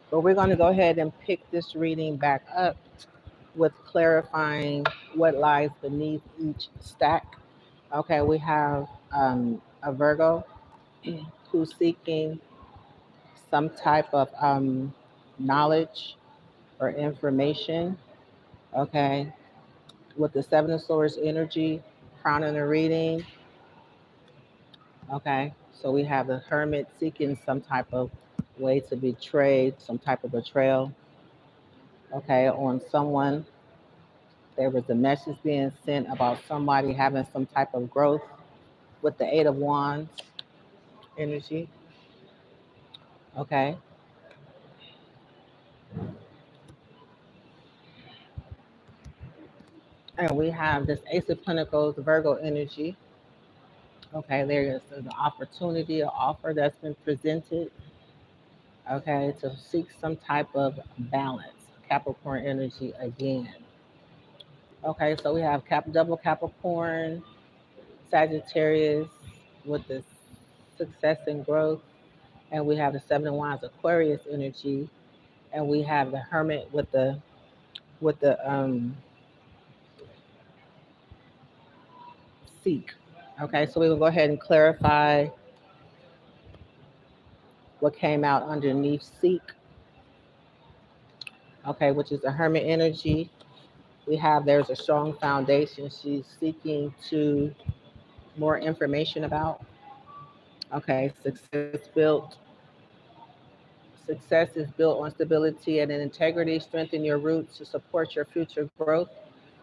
But we're going to go ahead and pick this reading back up with clarifying what lies beneath each stack. Okay, we have a Virgo who's seeking some type of knowledge or information. Okay, with the Seven of Swords energy, crown in the reading. Okay, so we have the Hermit seeking some type of way to betray, some type of betrayal. Okay, on someone. There was a message being sent about somebody having some type of growth with the Eight of Wands energy. Okay, and we have this Ace of Pentacles, Virgo energy. Okay, there is an opportunity, an offer that's been presented. Okay, to seek some type of balance. Capricorn energy again. Okay, so we have double Capricorn, Sagittarius with the success and growth, and we have the Seven of Wands, Aquarius energy, and we have the Hermit with the seek. Okay, so we will go ahead and clarify what came out underneath seek. Okay, which is the Hermit energy. We have there's a strong foundation she's seeking to more information about. Okay, success is built on stability and integrity. Strengthen your roots to support your future growth.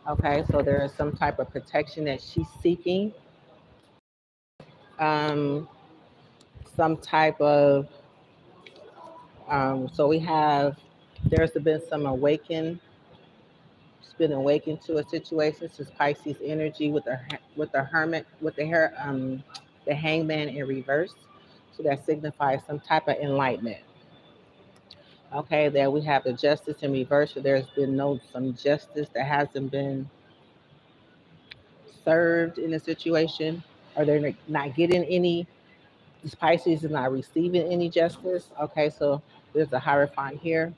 Okay, so there is some type of protection that she's seeking. Um, some type of so we have there's been some awaken. She's been awakened to a situation. This is Pisces energy with the Hermit with the Hangman in reverse. So that signifies some type of enlightenment. Okay, there we have the Justice in reverse. So there's been some justice that hasn't been served in a situation, or they're not getting any. This Pisces is not receiving any justice. Okay, so there's a Hierophant here,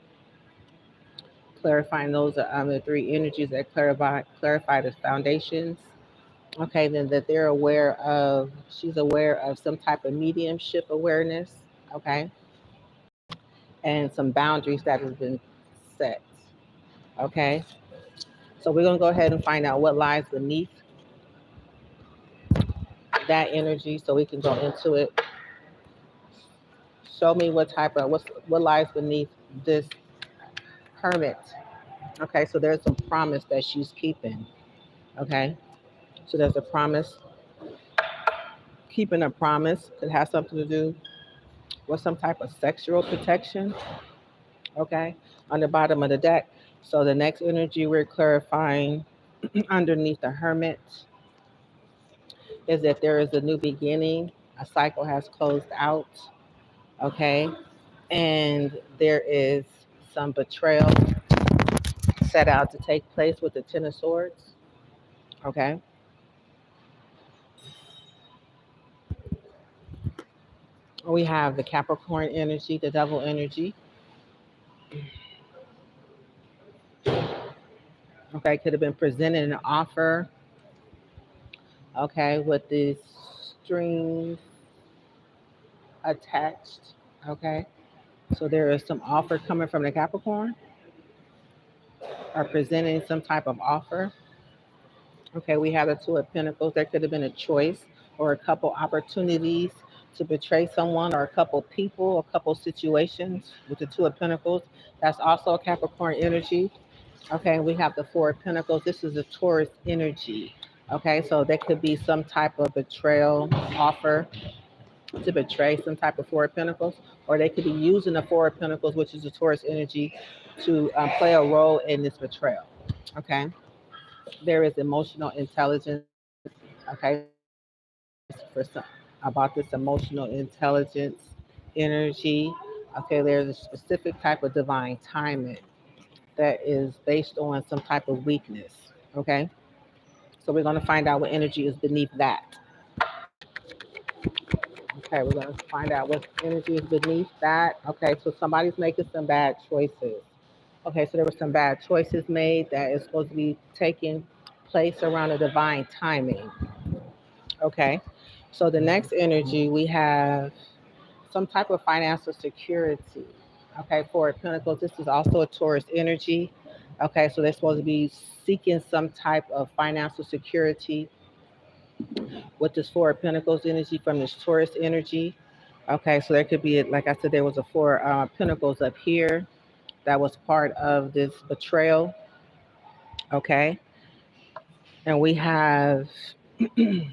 clarifying those are the three energies that clarify the foundations. Okay, then that they're aware of, she's aware of some type of mediumship awareness. Okay, and some boundaries that has been set. Okay, so we're gonna go ahead and find out what lies beneath that energy, so we can go into it. Show me what lies beneath this Hermit. Okay, so there's some promise that she's keeping. Okay, so there's a promise. Keeping a promise could have something to do with some type of sexual protection. Okay, on the bottom of the deck. So the next energy we're clarifying underneath the Hermit is that there is a new beginning. A cycle has closed out. Okay, and there is some betrayal set out to take place with the Ten of Swords. Okay, we have the Capricorn energy, the Devil energy. Okay, could have been presented an offer. Okay, with these strings attached. Okay, so there is some offer coming from the Capricorn, or presenting some type of offer. Okay, we have the Two of Pentacles. There could have been a choice or a couple opportunities to betray someone, or a couple people, a couple situations with the Two of Pentacles. That's also a Capricorn energy. Okay, we have the Four of Pentacles. This is a Taurus energy. Okay, so there could be some type of betrayal offer to betray some type of Four of Pentacles, or they could be using the Four of Pentacles, which is a Taurus energy, to play a role in this betrayal. Okay, there is emotional intelligence. Okay, for some about this emotional intelligence energy. Okay, there's a specific type of divine timing that is based on some type of weakness. Okay, so we're going to find out what energy is beneath that. Okay, we're going to find out what energy is beneath that. Okay, so somebody's making some bad choices. Okay, so there were some bad choices made that is supposed to be taking place around a divine timing. Okay, so the next energy we have some type of financial security. Okay, Four of Pentacles. This is also a Taurus energy. Okay, so they're supposed to be seeking some type of financial security with this Four of Pentacles energy from this Taurus energy. Okay, so there could be, like I said, there was a Four Pentacles up here that was part of this betrayal. Okay, and we have the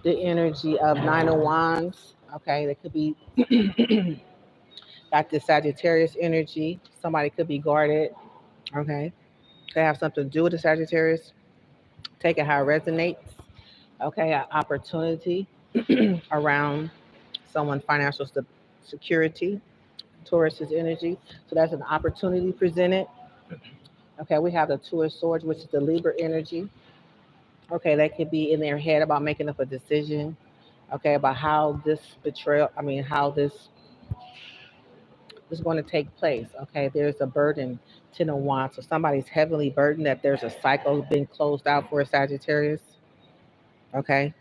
energy of Nine of Wands. Okay, that could be got this Sagittarius energy. Somebody could be guarded. Okay, could have something to do with the Sagittarius. Take it how it resonates. Okay, an opportunity around someone financial security. Taurus's energy. So that's an opportunity presented. Okay, we have the Two of Swords, which is the Libra energy. Okay, that could be in their head about making up a decision. Okay, about how this betrayal, how this is going to take place. Okay, there's a burden, Ten of Wands. So somebody's heavily burdened that there's a cycle being closed out for a Sagittarius. Okay,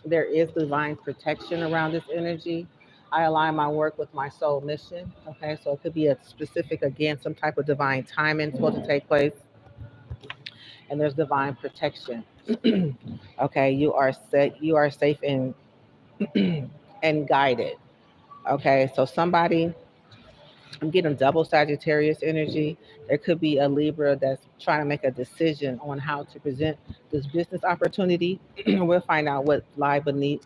there is divine protection around this energy. I align my work with my soul mission. Okay, so it could be a specific, again, some type of divine timing supposed to take place, and there's divine protection. Okay, you are set, you are safe and and guided. Okay, so somebody, I'm getting double Sagittarius energy. There could be a Libra that's trying to make a decision on how to present this business opportunity. We'll find out what lies beneath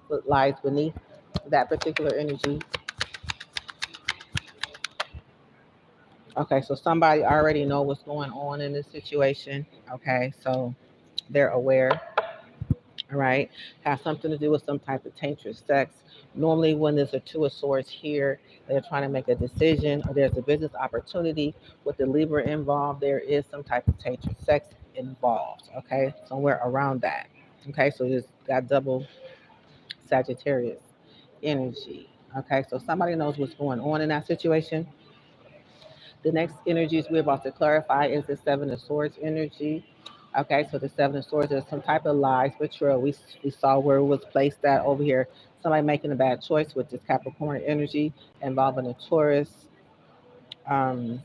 that particular energy. Okay, so somebody already know what's going on in this situation. Okay, so they're aware. All right, has something to do with some type of tantric sex. Normally, when there's a Two of Swords here, they're trying to make a decision or there's a business opportunity with the Libra involved. There is some type of tantric sex involved. Okay, somewhere around that. Okay, so it's got double Sagittarius energy. Okay, so somebody knows what's going on in that situation. The next energies we're about to clarify is the Seven of Swords energy. Okay, so the Seven of Swords is some type of lies, betrayal. We saw where it was placed at over here. Somebody making a bad choice with this Capricorn energy involving a Taurus. Um,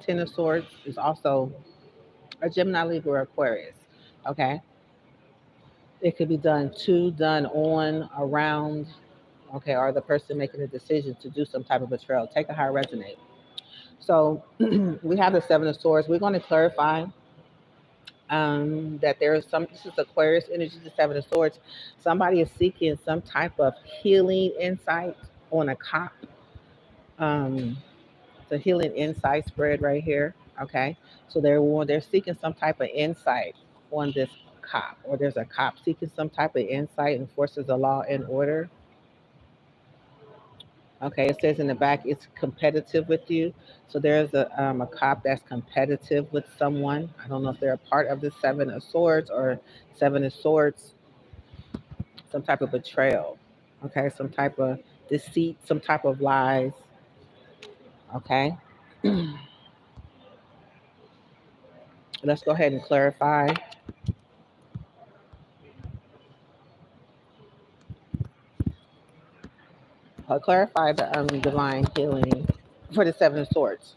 Ten of Swords is also a Gemini, Libra, Aquarius. Okay, it could be done to, done on, around. Okay, or the person making a decision to do some type of betrayal. Take a high resonate. So we have the Seven of Swords. We're going to clarify that there is some, this is Aquarius energy, the Seven of Swords. Somebody is seeking some type of healing insight on a cop. Um, the healing insight spread right here. Okay, so they're seeking some type of insight on this cop, or there's a cop seeking some type of insight and forces the law and order. Okay, it says in the back it's competitive with you. So there's a cop that's competitive with someone. I don't know if they're a part of the Seven of Swords or Seven of Swords, some type of betrayal. Okay, some type of deceit, some type of lies. Okay, let's go ahead and clarify. Clarify the divine healing for the Seven of Swords.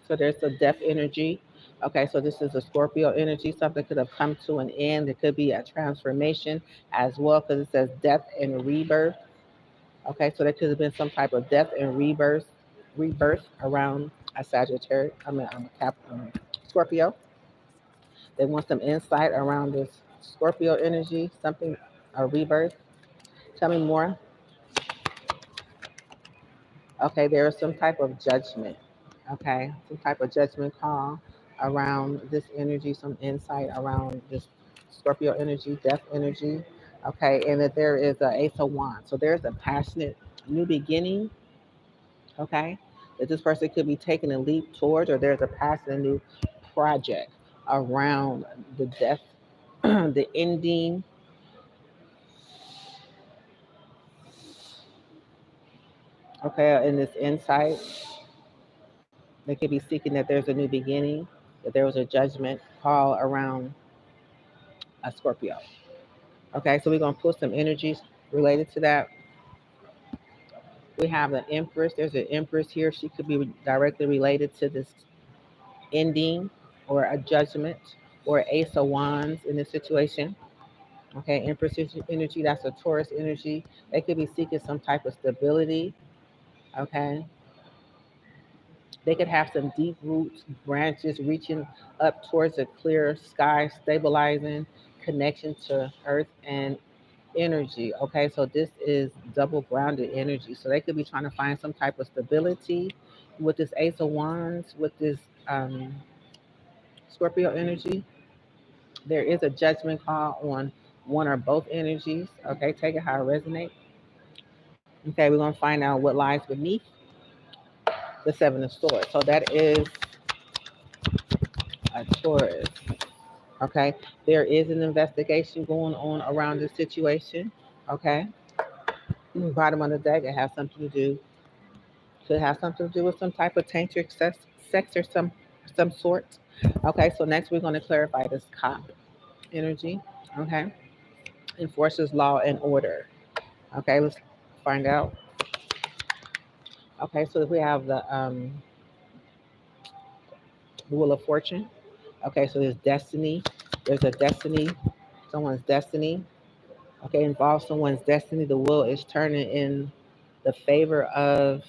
So there's a death energy. Okay, so this is a Scorpio energy. Something could have come to an end. It could be a transformation as well, because it says death and rebirth. Okay, so there could have been some type of death and rebirth around a Sagittarius. I'm a Scorpio. They want some insight around this Scorpio energy, something, a rebirth. Tell me more. Okay, there is some type of judgment. Okay, some type of judgment call around this energy, some insight around this Scorpio energy, death energy. Okay, and that there is a Ace of Wands. So there's a passionate new beginning. Okay, that this person could be taking a leap towards, or there's a passionate new project around the death, the ending. Okay, in this insight, they could be seeking that there's a new beginning, that there was a judgment call around a Scorpio. Okay, so we're gonna pull some energies related to that. We have the Empress. There's an Empress here. She could be directly related to this ending or a judgment or Ace of Wands in this situation. Okay, Empress energy, that's a Taurus energy. They could be seeking some type of stability. Okay, they could have some deep roots, branches reaching up towards a clear sky, stabilizing connection to earth and energy. Okay, so this is double grounded energy. So they could be trying to find some type of stability with this Ace of Wands, with this Scorpio energy. There is a judgment call on one or both energies. Okay, take it how it resonates. Okay, we're going to find out what lies beneath the Seven of Swords. So that is a Taurus. Okay, there is an investigation going on around this situation. Okay, bottom of the deck, it has something to do, could have something to do with some type of tantric sex or some sort. Okay, so next we're going to clarify this cop energy. Okay, enforces law and order. Okay, let's find out. Okay, so if we have the Wheel of Fortune. Okay, so there's destiny. There's a destiny, someone's destiny. Okay, involves someone's destiny. The wheel is turning in the favor of,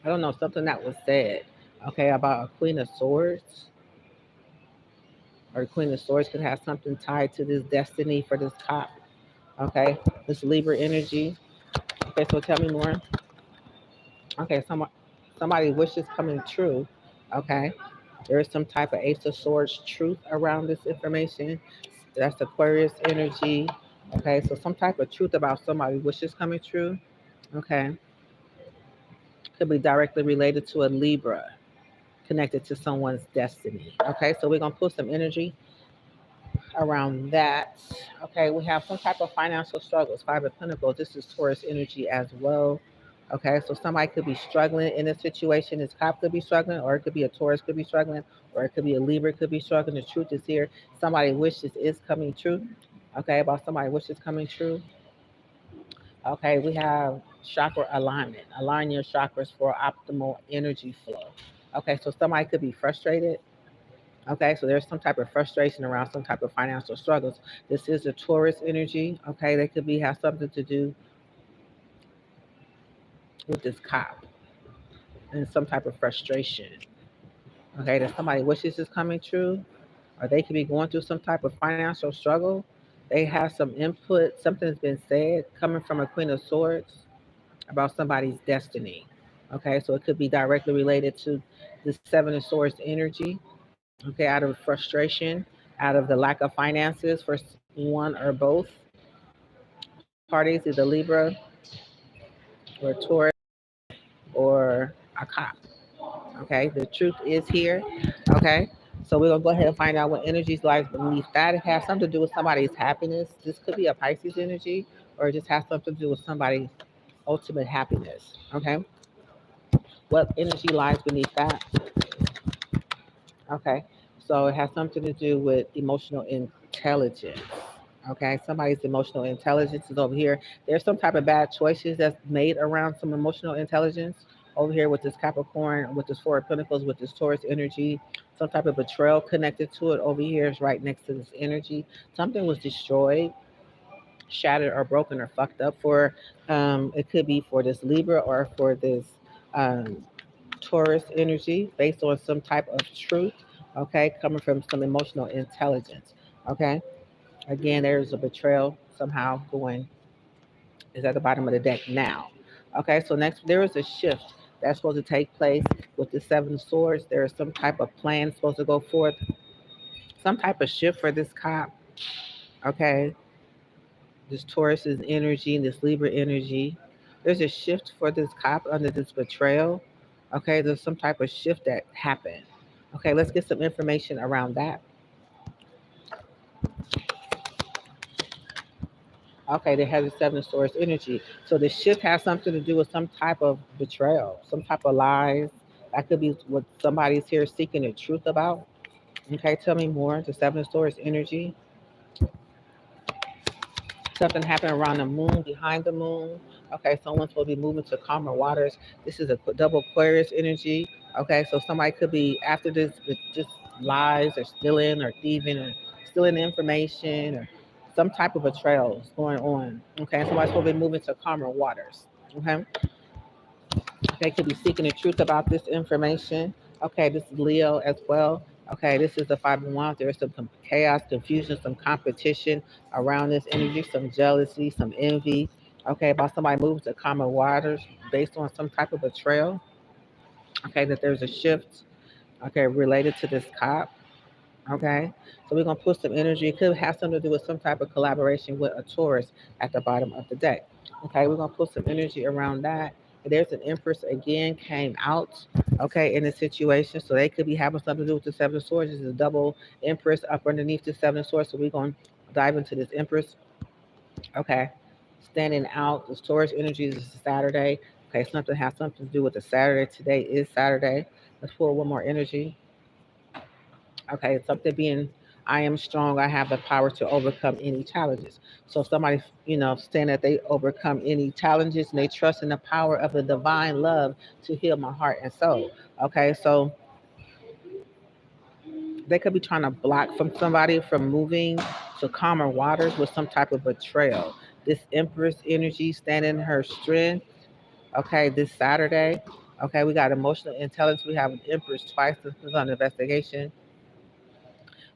I don't know, something that was said. Okay, about a Queen of Swords, or Queen of Swords could have something tied to this destiny for this cop. Okay, this Libra energy. Okay, so tell me more. Okay, somebody wishes coming true. Okay, there is some type of Ace of Swords truth around this information. That's Aquarius energy. Okay, so some type of truth about somebody wishes coming true. Okay, could be directly related to a Libra, connected to someone's destiny. Okay, so we're gonna put some energy around that. Okay, we have some type of financial struggles. Five of Pentacles. This is Taurus energy as well. Okay, so somebody could be struggling in a situation. This cop could be struggling, or it could be a Taurus could be struggling, or it could be a Libra could be struggling. The truth is here. Somebody wishes is coming true. Okay, about somebody wishes coming true. Okay, we have chakra alignment. Align your chakras for optimal energy flow. Okay, so somebody could be frustrated. Okay, so there's some type of frustration around some type of financial struggles. This is a Taurus energy. Okay, they could be have something to do with this cop and some type of frustration. Okay, that somebody wishes is coming true, or they could be going through some type of financial struggle. They have some input, something's been said coming from a Queen of Swords about somebody's destiny. Okay, so it could be directly related to the Seven of Swords energy. Okay, out of frustration, out of the lack of finances for one or both parties, either Libra or Taurus or a cop. Okay, the truth is here. Okay, so we're gonna go ahead and find out what energies lies beneath that. It has something to do with somebody's happiness. This could be a Pisces energy, or it just has something to do with somebody's ultimate happiness. Okay, what energy lies beneath that? Okay, so it has something to do with emotional intelligence. Okay, somebody's emotional intelligence is over here. There's some type of bad choices that's made around some emotional intelligence over here with this Capricorn, with this Four of Pentacles, with this Taurus energy. Some type of betrayal connected to it over here is right next to this energy. Something was destroyed, shattered, or broken, or fucked up for. It could be for this Libra or for this um, Taurus energy based on some type of truth, okay, coming from some emotional intelligence, okay. Again, there's a betrayal somehow going, is at the bottom of the deck now. Okay, so next, there is a shift that's supposed to take place with the Seven of Swords. There is some type of plan supposed to go forth, some type of shift for this cop, okay. This Taurus's energy and this Libra energy. There's a shift for this cop under this betrayal. Okay, there's some type of shift that happened. Okay, let's get some information around that. Okay, they have the seven of swords energy. So the shift has something to do with some type of betrayal, some type of lies. That could be what somebody's here seeking the truth about. Okay, tell me more. The seven of swords energy. Something happened around the moon, behind the moon. Okay, someone's supposed to be moving to calmer waters. This is a double Aquarius energy. Okay, so somebody could be after this with just lies or stealing or thieving or stealing information or some type of betrayal is going on. Okay, somebody's supposed to be moving to calmer waters. Okay, they could be seeking the truth about this information. Okay, this is Leo as well. Okay, this is the 5 of Wands. There's some chaos, confusion, some competition around this energy, some jealousy, some envy. Okay, about somebody moving to calmer waters based on some type of betrayal. Okay, that there's a shift. Okay, related to this cop. Okay, so we're gonna put some energy. It could have something to do with some type of collaboration with a Taurus at the bottom of the deck. Okay, we're gonna put some energy around that. There's an Empress again came out. Okay, in the situation, so they could be having something to do with the Seven of Swords. This is a double Empress up underneath the Seven of Swords. So we're gonna dive into this Empress. Okay, standing out. The Taurus energy is Saturday. Okay, something has something to do with the Saturday. Today is Saturday. Let's pull one more energy. Okay, it's something being, I am strong. I have the power to overcome any challenges. So if somebody, saying that they overcome any challenges and they trust in the power of the divine love to heal my heart and soul. Okay, so they could be trying to block from somebody from moving to calmer waters with some type of betrayal. This Empress energy standing her strength. Okay, this Saturday. Okay, we got emotional intelligence. We have an Empress twice. This is on investigation.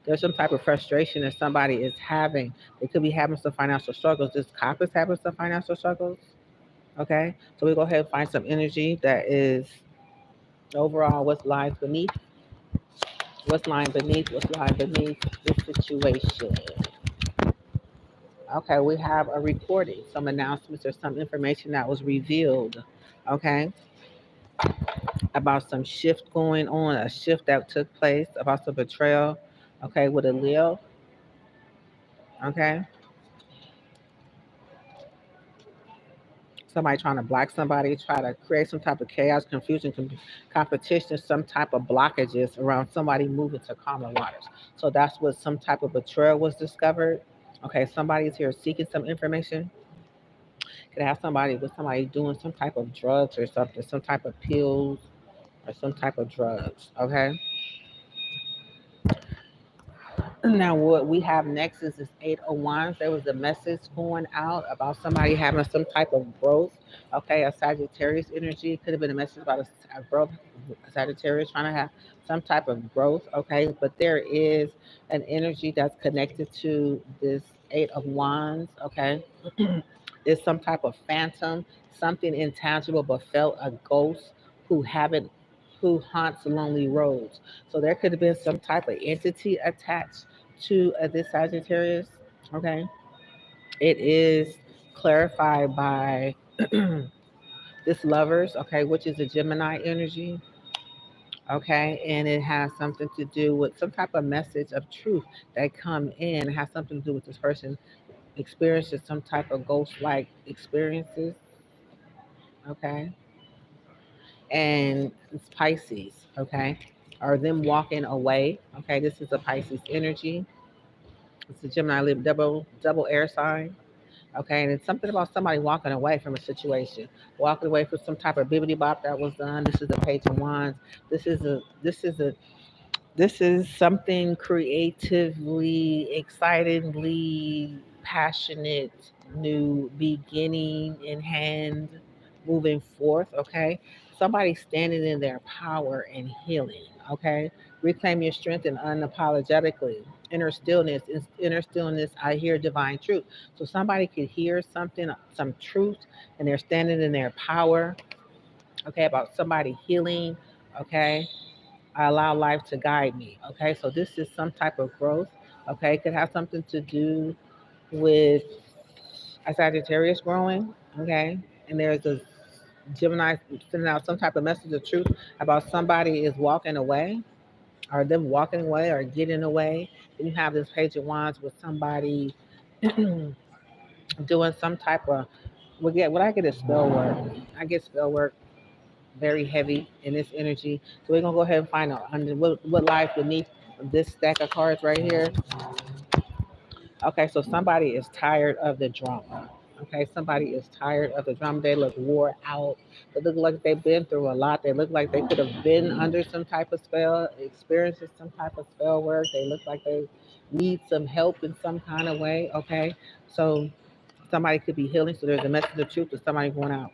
There's some type of frustration that somebody is having. They could be having some financial struggles. This cop is having some financial struggles. Okay, so we go ahead and find some energy that is overall what's lies beneath, what's lying beneath this situation. Okay, we have a recording, some announcements or some information that was revealed. Okay, about some shift going on, a shift that took place, about some betrayal. Okay, with a Leo. Okay, somebody trying to block somebody, try to create some type of chaos, confusion, competition, some type of blockages around somebody moving to calmer waters. So that's what some type of betrayal was discovered. Okay, somebody's here seeking some information. Could have somebody with somebody doing some type of drugs or something, some type of pills or some type of drugs. Okay. Now, what we have next is this 8 of Wands. There was a message going out about somebody having some type of growth. Okay, a Sagittarius energy. It could have been a message about a growth, a Sagittarius trying to have some type of growth. Okay, but there is an energy that's connected to this 8 of Wands. Okay, it's some type of phantom, something intangible, but felt a ghost who haven't who haunts lonely roads. So there could have been some type of entity attached to this Sagittarius. Okay, it is clarified by this Lovers. Okay, which is a Gemini energy. Okay, and it has something to do with some type of message of truth that come in. It has something to do with this person experiences some type of ghost-like experiences. Okay, and it's Pisces. Okay, or them walking away. Okay, this is a Pisces energy. It's a Gemini live double air sign. Okay, and it's something about somebody walking away from a situation, walking away from some type of bibbity bop that was done. This is the Page of Wands. This is something creatively, excitingly passionate, new beginning in hand, moving forth. Okay, somebody standing in their power and healing. Okay, reclaim your strength and unapologetically. Inner stillness. I hear divine truth. So somebody could hear something, some truth, and they're standing in their power. Okay, about somebody healing. Okay, I allow life to guide me. Okay, so this is some type of growth. Okay, it could have something to do with a Sagittarius growing. Okay, and there's a Gemini sending out some type of message of truth about somebody is walking away, or them walking away, or getting away. Then you have this Page of Wands with somebody doing some type of what I get is spell work. I get spell work very heavy in this energy. So we're gonna go ahead and find out under what lies beneath this stack of cards right here. Okay, so somebody is tired of the drama. Okay, somebody is tired of the drama. They look wore out. They look like they've been through a lot. They look like they could have been under some type of spell, experiencing some type of spell work. They look like they need some help in some kind of way. Okay, so somebody could be healing. So there's a message of truth to somebody going out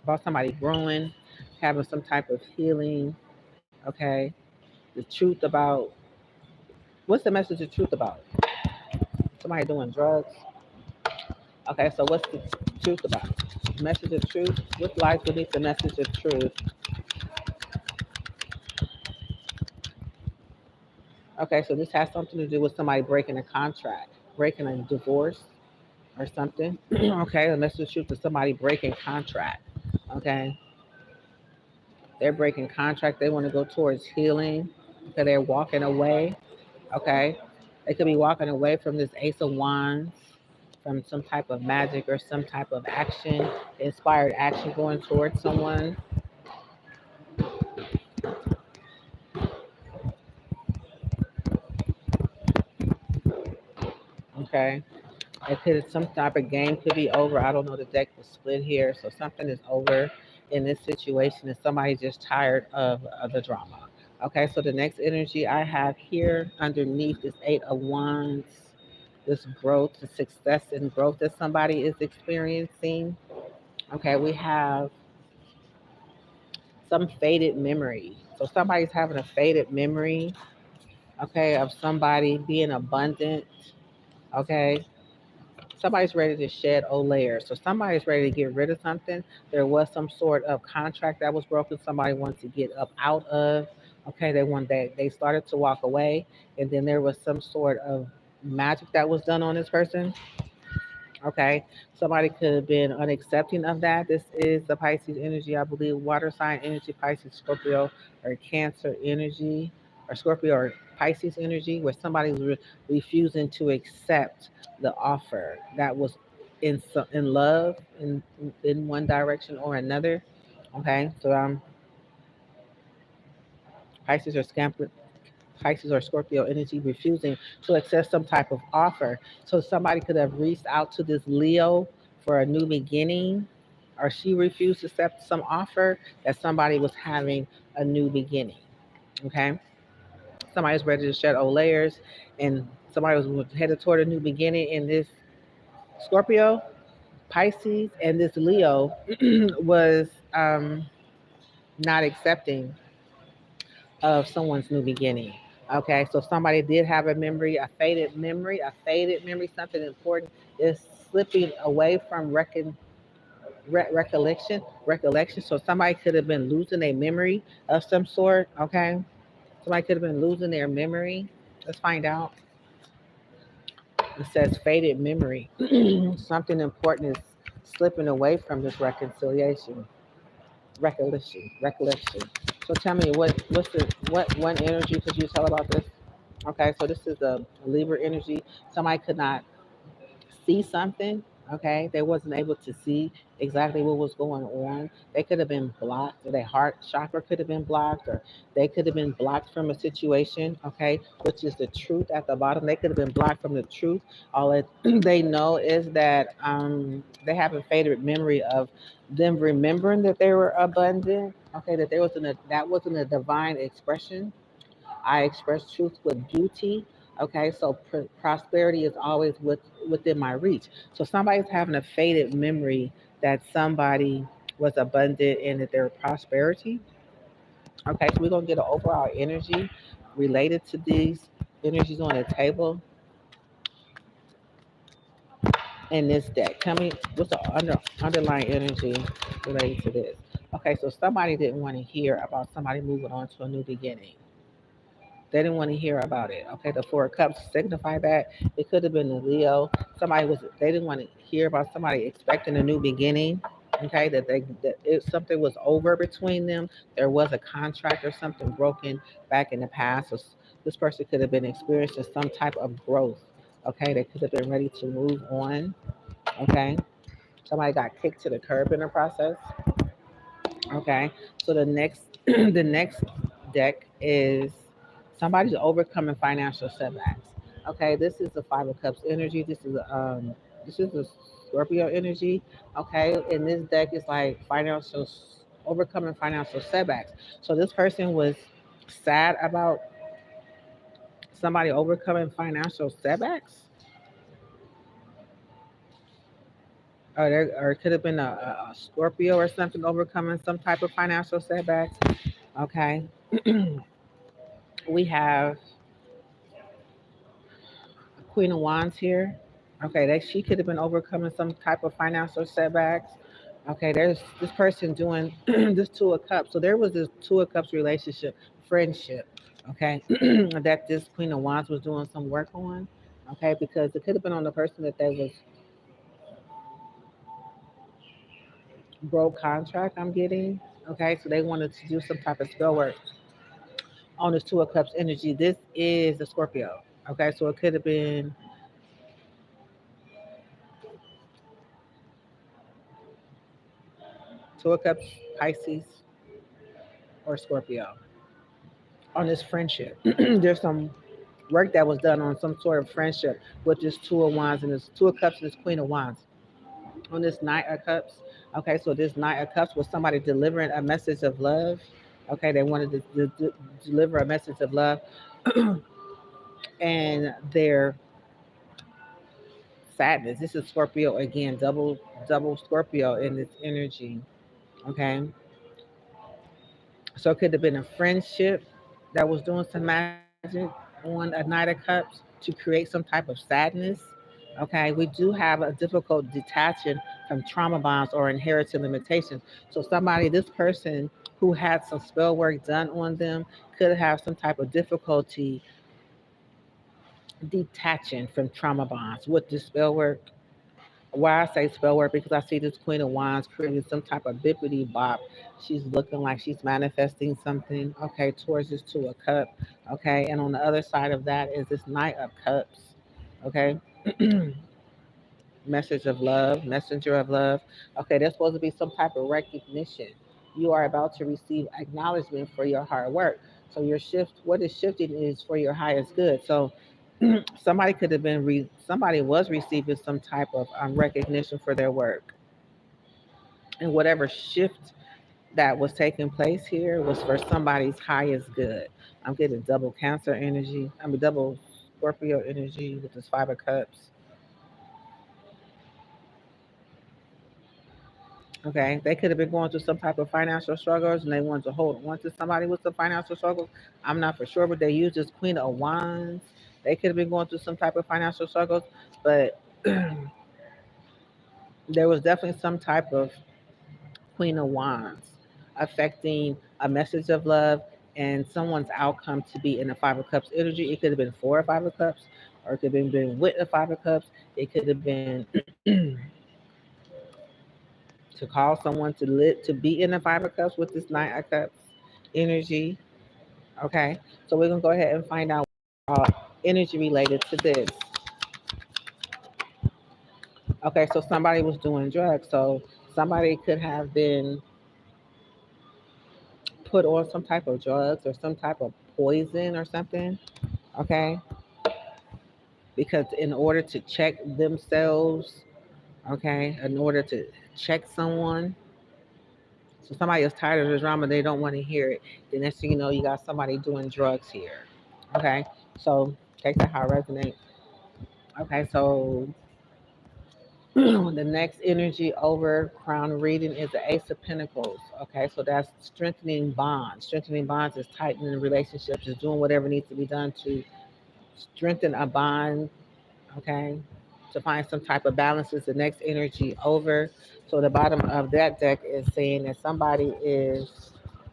about somebody growing, having some type of healing. Okay, the truth about what's the message of truth about? Somebody doing drugs. Okay, so what's the truth about? Message of truth. What lies beneath the message of truth? Okay, so this has something to do with somebody breaking a contract, breaking a divorce or something. Okay, the message of truth is somebody breaking contract. Okay, they're breaking contract. They want to go towards healing. Okay, they're walking away. Okay, they could be walking away from this Ace of Wands, from some type of magic or some type of action, inspired action going towards someone. Okay, it could some type of game could be over. I don't know. The deck was split here, so something is over in this situation, and somebody's just tired of the drama. Okay, so the next energy I have here underneath is Eight of Wands. This growth, the success and growth that somebody is experiencing. Okay, we have some faded memory. So somebody's having a faded memory. Okay, of somebody being abundant. Okay, somebody's ready to shed old layers. So somebody's ready to get rid of something. There was some sort of contract that was broken. Somebody wants to get up out of. Okay, they started to walk away, and then there was some sort of magic that was done on this person. Okay, somebody could have been unaccepting of that. This is the Pisces energy, I believe, water sign energy, Pisces, Scorpio, or Cancer energy, or Scorpio or Pisces energy, where somebody's refusing to accept the offer that was in love in one direction or another. Okay, so Pisces or Pisces or Scorpio energy refusing to accept some type of offer. So somebody could have reached out to this Leo for a new beginning, or she refused to accept some offer that somebody was having a new beginning. Okay. Somebody's ready to shed old layers, and somebody was headed toward a new beginning, and this Scorpio, Pisces, and this Leo was not accepting of someone's new beginning. Okay, so somebody did have a faded memory, something important is slipping away from recollection. So somebody could have been losing a memory of some sort. Okay, somebody could have been losing their memory. Let's find out. It says faded memory. Something important is slipping away from this reconciliation, recollection. So tell me what one energy could you tell about this? Okay, so this is a Libra energy. Somebody could not see something. Okay, they wasn't able to see exactly what was going on. They could have been blocked, or their heart chakra could have been blocked, or they could have been blocked from a situation. Okay, which is the truth at the bottom. They could have been blocked from the truth. All that they know is that they have a faded memory of them remembering that they were abundant. Okay, that wasn't a divine expression. I express truth with beauty. Okay, so prosperity is always within my reach. So somebody's having a faded memory that somebody was abundant and that their prosperity. Okay, so we're gonna get an overall energy related to these energies on the table in this deck. Tell me what's the underlying energy related to this. Okay, so somebody didn't want to hear about somebody moving on to a new beginning. They didn't want to hear about it. Okay, the Four of Cups signify that. It could have been the Leo. They didn't want to hear about somebody expecting a new beginning. Okay, that if something was over between them, there was a contract or something broken back in the past. So this person could have been experiencing some type of growth. Okay, they could have been ready to move on. Okay. Somebody got kicked to the curb in the process. Okay. So the next the next deck is somebody's overcoming financial setbacks. Okay, this is the Five of Cups energy. This is the Scorpio energy. Okay, and this deck is like overcoming financial setbacks. So this person was sad about somebody overcoming financial setbacks, or it could have been a Scorpio or something overcoming some type of financial setbacks. Okay, we have Queen of Wands here. Okay, that she could have been overcoming some type of financial setbacks. Okay, there's this person doing this Two of Cups. So there was this Two of Cups relationship, friendship. Okay, that this Queen of Wands was doing some work on. Okay, because it could have been on the person that they was broke contract. I'm getting. Okay, so they wanted to do some type of spell work on this Two of Cups energy. This is the Scorpio. Okay, so it could have been Two of Cups, Pisces, or Scorpio on this friendship. There's some work that was done on some sort of friendship with this Two of Wands and this Two of Cups and this Queen of Wands on this Knight of Cups. Okay, so this Knight of Cups was somebody delivering a message of love. Okay, they wanted to deliver a message of love, and their sadness. This is Scorpio again, double Scorpio in this energy. Okay, so it could have been a friendship that was doing some magic on a Knight of Cups to create some type of sadness. Okay, we do have a difficult detaching from trauma bonds or inherited limitations. So somebody, this person who had some spell work done on them could have some type of difficulty detaching from trauma bonds with this spell work. Why I say spell work, because I see this Queen of Wands creating some type of bippity bop. She's looking like she's manifesting something, okay, towards this Two of Cup, okay, and on the other side of that is this Knight of Cups, okay. Message of love, messenger of love. Okay, there's supposed to be some type of recognition. You are about to receive acknowledgement for your hard work. So your shift, what is shifting is for your highest good. So somebody could have been somebody was receiving some type of recognition for their work, and whatever shift that was taking place here was for somebody's highest good. I'm getting double Cancer energy. I mean double Scorpio energy with this Five of Cups. Okay, they could have been going through some type of financial struggles, and they wanted to hold on to somebody with some financial struggles. I'm not for sure, but they used this Queen of Wands. They could have been going through some type of financial struggles, but there was definitely some type of Queen of Wands affecting a message of love and someone's outcome to be in the Five of Cups energy. It could have been for a Five of Cups, or it could have been with a Five of Cups. It could have been to call someone to be in the Five of Cups with this Nine of Cups energy. Okay, so we're gonna go ahead and find out energy related to this. Okay, so somebody was doing drugs, so somebody could have been put on some type of drugs or some type of poison or something. Okay, because in order to check themselves, okay, in order to check someone, so somebody is tired of the drama, they don't want to hear it. The next thing you know, you got somebody doing drugs here. Okay, so take that how it resonates. Okay, so the next energy over crown reading is the Ace of Pentacles. Okay, so that's strengthening bonds. Strengthening bonds is tightening relationships, is doing whatever needs to be done to strengthen a bond. Okay, to find some type of balance is the next energy over. So the bottom of that deck is saying that somebody's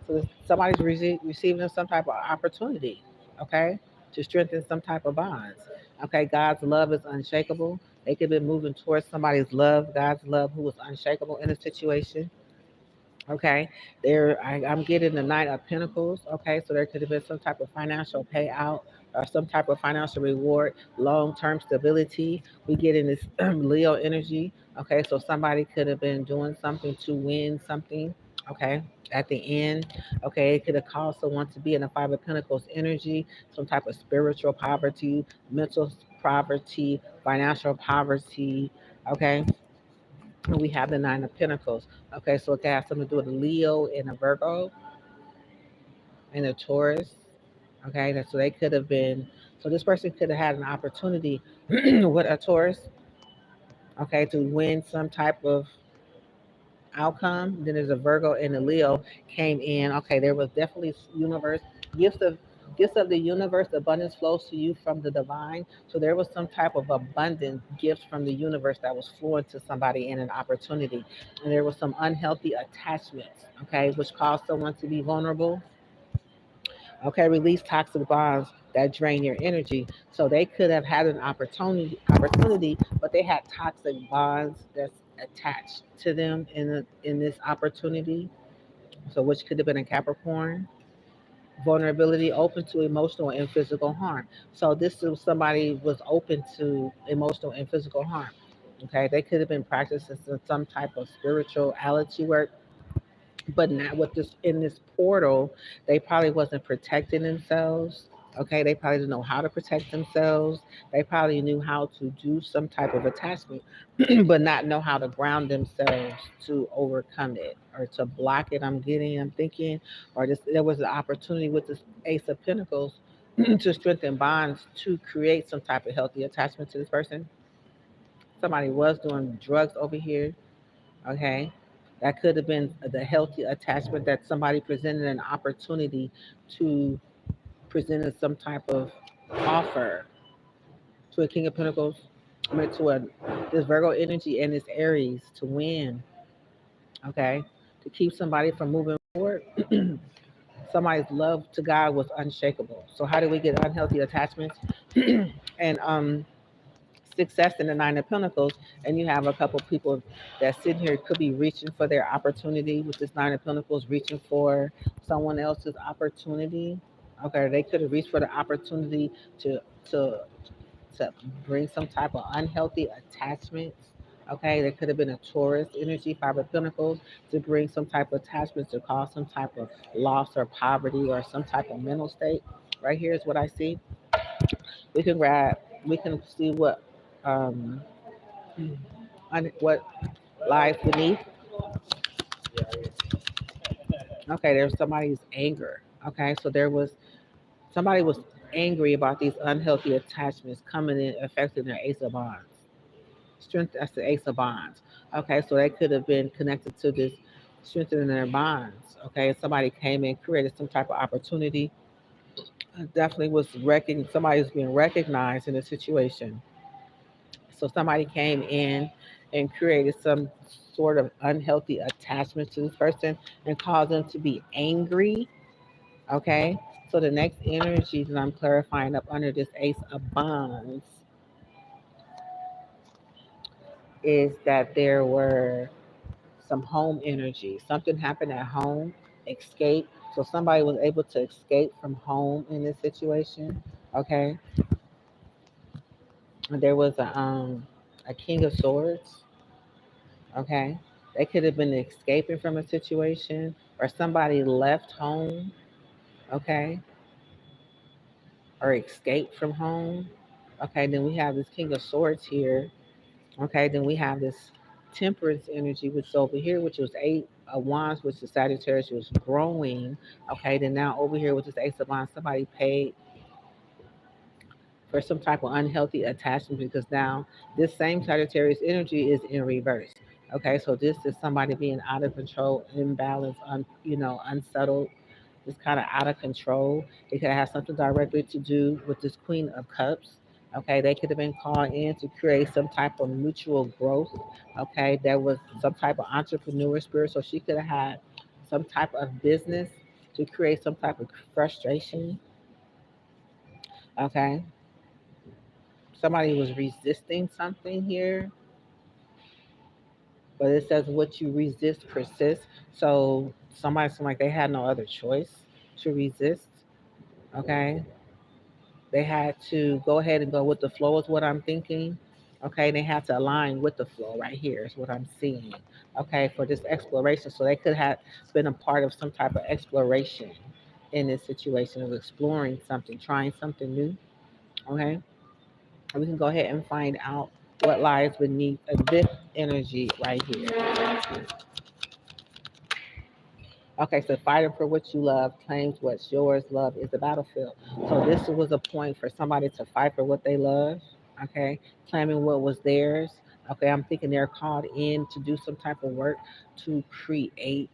receiving some type of opportunity. Okay, to strengthen some type of bonds. Okay, God's love is unshakable. They could be moving towards somebody's love, God's love, who is unshakable in a situation. Okay, I'm getting the Knight of Pentacles. Okay, so there could have been some type of financial payout or some type of financial reward, long term stability. We get in this Leo energy. Okay, so somebody could have been doing something to win something. Okay, at the end, okay, it could have caused someone to be in the Five of Pentacles energy, some type of spiritual poverty, mental poverty, financial poverty. Okay, and we have the Nine of Pentacles. Okay, so it could have something to do with a Leo and a Virgo and a Taurus. Okay, so they could have been. So this person could have had an opportunity with a Taurus. Okay, to win some type of outcome. Then there's a Virgo and a Leo came in. Okay, there was definitely universe gifts of gifts of the universe. Abundance flows to you from the divine. So there was some type of abundant gifts from the universe that was flowing to somebody in an opportunity. And there was some unhealthy attachments. Okay, which caused someone to be vulnerable. Okay, release toxic bonds that drain your energy. So they could have had an opportunity, but they had toxic bonds that's attached to them in this opportunity. So which could have been a Capricorn. Vulnerability open to emotional and physical harm. So this is somebody was open to emotional and physical harm. Okay, they could have been practicing some type of spirituality work, but not with this in this portal. They probably wasn't protecting themselves. Okay, they probably didn't know how to protect themselves. They probably knew how to do some type of attachment, but not know how to ground themselves to overcome it or to block it. I'm thinking, or just there was an opportunity with this Ace of Pentacles to strengthen bonds to create some type of healthy attachment to this person. Somebody was doing drugs over here. Okay. That could have been the healthy attachment that somebody presented an opportunity to present some type of offer to a King of Pentacles, I mean, to a this Virgo energy and this Aries to win. Okay. To keep somebody from moving forward. Somebody's love to God was unshakable. So how do we get unhealthy attachments? And success in the Nine of Pentacles, and you have a couple people that sitting here could be reaching for their opportunity with this Nine of Pentacles, reaching for someone else's opportunity. Okay, they could have reached for the opportunity to to to bring some type of unhealthy attachments. Okay, there could have been a Taurus energy, Five of Pentacles, to bring some type of attachments to cause some type of loss or poverty or some type of mental state. Right here is what I see. We can grab, we can see um, what lies beneath. Okay, there's somebody's anger. Okay, so there was somebody was angry about these unhealthy attachments coming in, affecting their Ace of Wands. Strength, that's the Ace of Wands. Okay, so they could have been connected to this strengthening their bonds. Okay, somebody came in, created some type of opportunity. Definitely was somebody was being recognized in a situation. So somebody came in and created some sort of unhealthy attachment to this person and caused them to be angry. Okay. So the next energy that I'm clarifying up under this Ace of Wands is that there were some home energy. Something happened at home, escape. So somebody was able to escape from home in this situation. Okay. And there was a King of Swords. Okay. They could have been escaping from a situation or somebody left home. Okay. Or escaped from home. Okay. Then we have this King of Swords here. Okay. Then we have this Temperance energy, which is over here, which was Eight of Wands, which is Sagittarius, was growing. Okay. Then now over here, with this Ace of Wands, somebody paid for some type of unhealthy attachment because now this same Sagittarius energy is in reverse. Okay, so this is somebody being out of control, imbalanced, unsettled, just kind of out of control. It could have something directly to do with this Queen of Cups. Okay, they could have been called in to create some type of mutual growth. Okay, there was some type of entrepreneur spirit, so she could have had some type of business to create some type of frustration. Okay, somebody was resisting something here, but it says what you resist persists. So somebody seemed like they had no other choice to resist. Okay, they had to go ahead and go with the flow is what I'm thinking. Okay, they had to align with the flow right here is what I'm seeing. Okay, for this exploration. So they could have been a part of some type of exploration in this situation of exploring something, trying something new. Okay, and we can go ahead and find out what lies beneath this energy right here. Okay, so fighting for what you love, claims what's yours, love is the battlefield. So this was a point for somebody to fight for what they love, okay, claiming what was theirs. Okay, I'm thinking they're called in to do some type of work to create.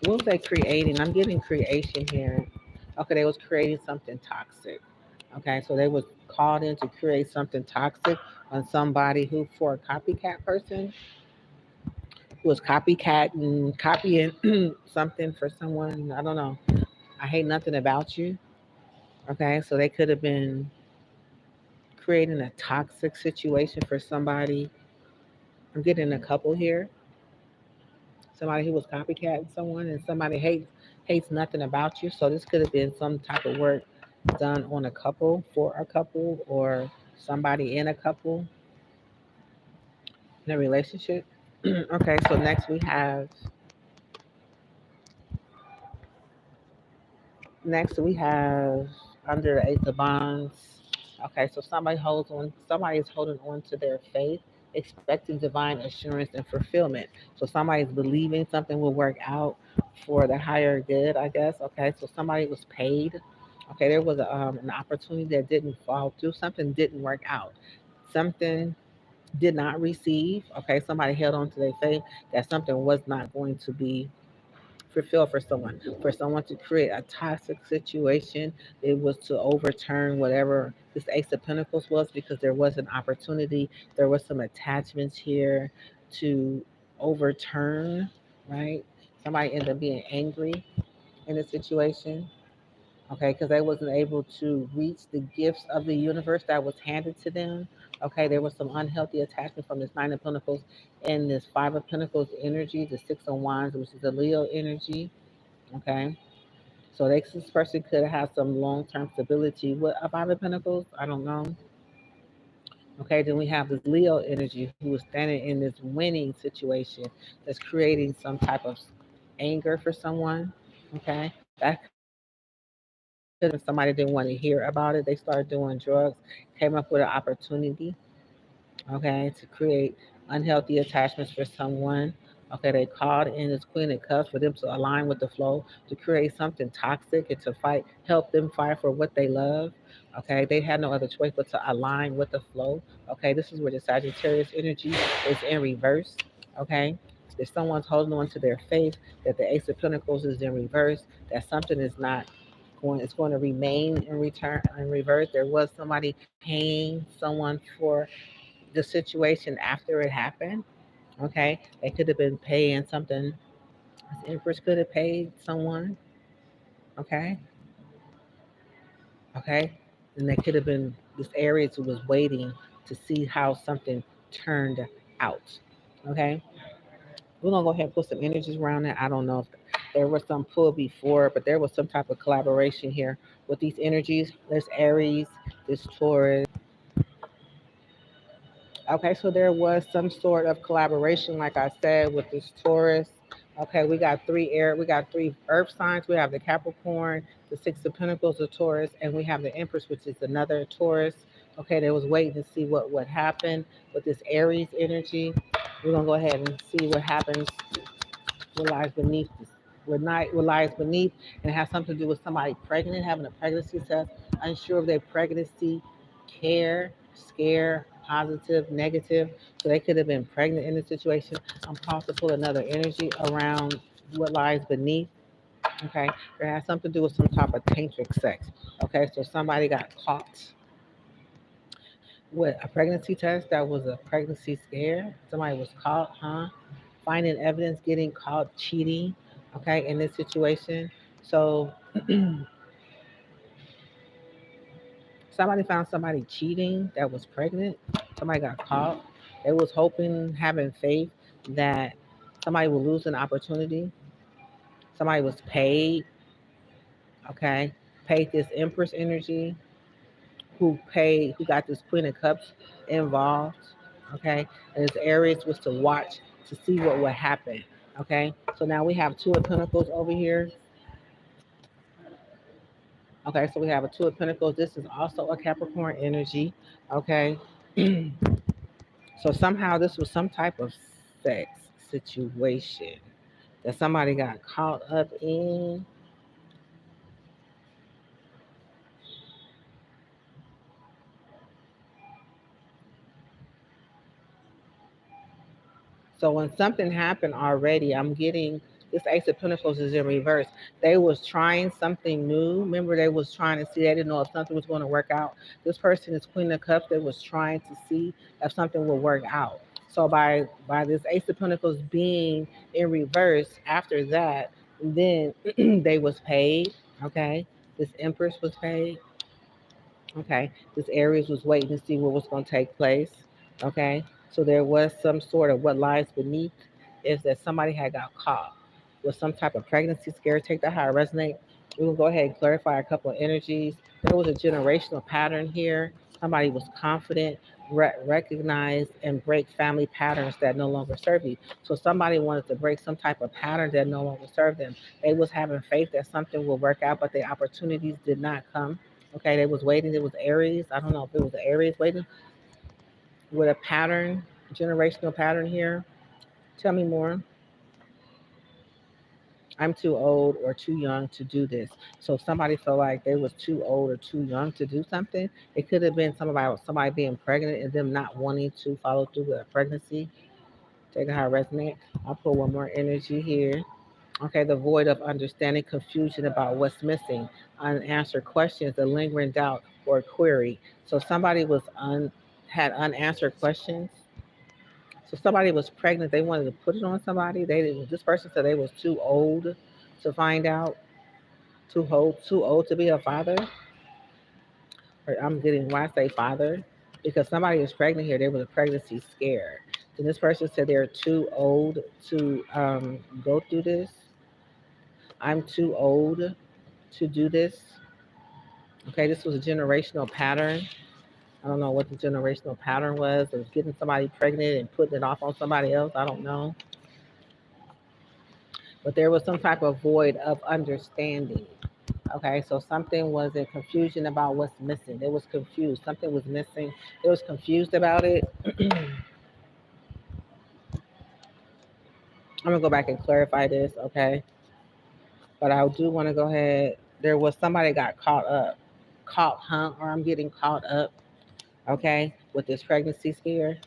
What was they creating? I'm getting creation here. Okay, they was creating something toxic. Okay, so they was called in to create something toxic on somebody who, for a copycat person, who was copycatting, copying something for someone. I don't know. I hate nothing about you. Okay, so they could have been creating a toxic situation for somebody. I'm getting a couple here. Somebody who was copycatting someone, and somebody hates nothing about you. So this could have been some type of work done on a couple, for a couple, or somebody in a couple in a relationship. Okay, so next we have under the Ace of Wands. Okay, so somebody is holding on to their faith, expecting divine assurance and fulfillment. So somebody is believing something will work out for the higher good, I guess. Okay, so somebody was paid. Okay, there was an opportunity that didn't fall through. Something didn't work out. Something did not receive. Okay, somebody held on to their faith that something was not going to be fulfill for someone to create a toxic situation. It was to overturn whatever this Ace of Pentacles was, because there was an opportunity, there was some attachments here to overturn, right? Somebody ended up being angry in a situation, okay, because they wasn't able to reach the gifts of the universe that was handed to them. Okay, there was some unhealthy attachment from this Nine of Pentacles and this Five of Pentacles energy, the Six of Wands, which is the Leo energy. Okay, so this person could have some long term stability. What a Five of Pentacles? I don't know. Okay, then we have this Leo energy who is standing in this winning situation that's creating some type of anger for someone. Okay, that could have somebody didn't want to hear about it. They started doing drugs, came up with an opportunity, okay, to create unhealthy attachments for someone. Okay, they called in this Queen of Cups for them to align with the flow, to create something toxic and to fight, help them fight for what they love. Okay, they had no other choice but to align with the flow. Okay, this is where the Sagittarius energy is in reverse. Okay, if someone's holding on to their faith, that the Ace of Pentacles is in reverse, that something is not it's going to remain in return in reverse. There was somebody paying someone for the situation after it happened. Okay, they could have been paying something. This Empress could have paid someone. Okay, okay, and they could have been this Aries who was waiting to see how something turned out. Okay, we're gonna go ahead and put some energies around it. I don't know if there was some pull before, but there was some type of collaboration here with these energies. There's Aries, this Taurus. Okay, so there was some sort of collaboration, like I said, with this Taurus. Okay, we got three earth signs. We have the Capricorn, the Six of Pentacles, the Taurus, and we have the Empress, which is another Taurus. Okay, they was waiting to see what would happen with this Aries energy. We're gonna go ahead and see what happens, what lies beneath this, what lies beneath, and it has something to do with somebody pregnant, having a pregnancy test, unsure of their pregnancy, care, scare, positive, negative. So they could have been pregnant in this situation. I'm called to pull another energy around what lies beneath. Okay, it has something to do with some type of tantric sex. Okay, so somebody got caught with a pregnancy test that was a pregnancy scare. Somebody was caught, huh? Finding evidence, getting caught cheating, okay, in this situation. So somebody found somebody cheating that was pregnant. Somebody got caught. They was hoping, having faith that somebody would lose an opportunity. Somebody was paid, okay. paid this Empress energy, who got this Queen of Cups involved. Okay, and his Aries was to watch to see what would happen. Okay, so now we have Two of Pentacles over here. Okay, so we have a Two of Pentacles. This is also a Capricorn energy. Okay, so somehow this was some type of sex situation that somebody got caught up in. So when something happened already, I'm getting this Ace of Pentacles is in reverse. They was trying something new. Remember, they was trying to see. They didn't know if something was going to work out. This person is Queen of Cups. They was trying to see if something would work out. So by this Ace of Pentacles being in reverse, after that, then they was paid. Okay, this Empress was paid. Okay, this Aries was waiting to see what was going to take place. Okay, so there was some sort of what lies beneath is that somebody had got caught with some type of pregnancy scare. Take that how it resonate. We will go ahead and clarify a couple of energies. There was a generational pattern here. Somebody was confident, recognize, and break family patterns that no longer serve you. So somebody wanted to break some type of pattern that no longer served them. They was having faith that something will work out, but the opportunities did not come. Okay, they was waiting. It was Aries. I don't know if it was Aries waiting with a pattern, generational pattern here. Tell me more. I'm too old or too young to do this. So if somebody felt like they was too old or too young to do something, it could have been somebody being pregnant and them not wanting to follow through with a pregnancy. Take how it resonate. I'll put one more energy here. Okay, the void of understanding, confusion about what's missing, unanswered questions, the lingering doubt or query. So somebody had unanswered questions. So somebody was pregnant. They wanted to put it on somebody. They didn't. This person said they was too old to find out, too old to be a father. Or I'm getting why I say father because somebody is pregnant here. There was a pregnancy scare. And this person said they're too old to go through this. I'm too old to do this. Okay, this was a generational pattern. I don't know what the generational pattern was. It was getting somebody pregnant and putting it off on somebody else. I don't know. But there was some type of void of understanding. Okay, so something was in confusion about what's missing. It was confused. Something was missing. It was confused about it. I'm gonna go back and clarify this, okay? But I do want to go ahead. There was somebody got or I'm getting caught up, okay, with this pregnancy scare.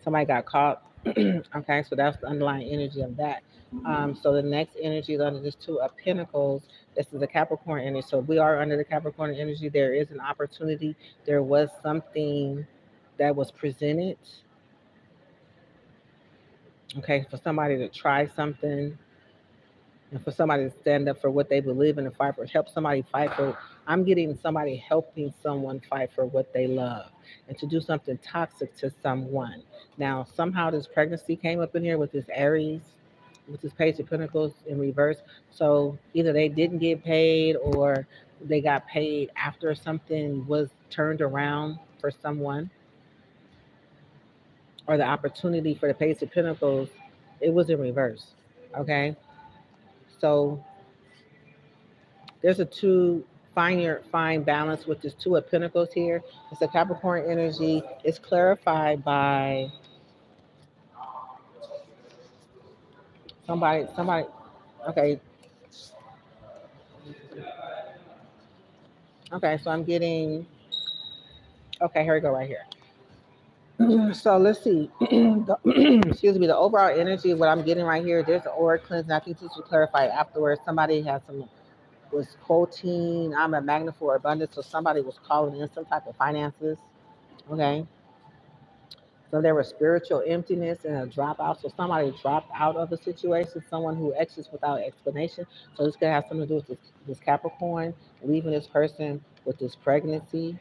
Somebody got caught. Okay, so that's the underlying energy of that. So the next energy is under this Two of Pentacles. This is the Capricorn energy. So we are under the Capricorn energy. There is an opportunity. There was something that was presented, okay, for somebody to try something and for somebody to stand up for what they believe in and fight for, help somebody fight for. I'm getting somebody helping someone fight for what they love and to do something toxic to someone. Now, somehow this pregnancy came up in here with this Aries, with this Page of Pentacles in reverse. So either they didn't get paid or they got paid after something was turned around for someone, or the opportunity for the Page of Pentacles, it was in reverse. Okay. So there's a fine balance with this Two of Pentacles here. It's a Capricorn energy. It's clarified by somebody. Okay, okay. So I'm getting. Okay, here we go. Right here. So let's see. Excuse me. The overall energy of what I'm getting right here. There's an aura cleanse. I think this will clarify afterwards. Somebody has some was quoting. I'm a magnet for abundance. So somebody was calling in some type of finances. Okay. So there was spiritual emptiness and a dropout. So somebody dropped out of a situation, someone who exits without explanation. So this could have something to do with this Capricorn, leaving this person with this pregnancy.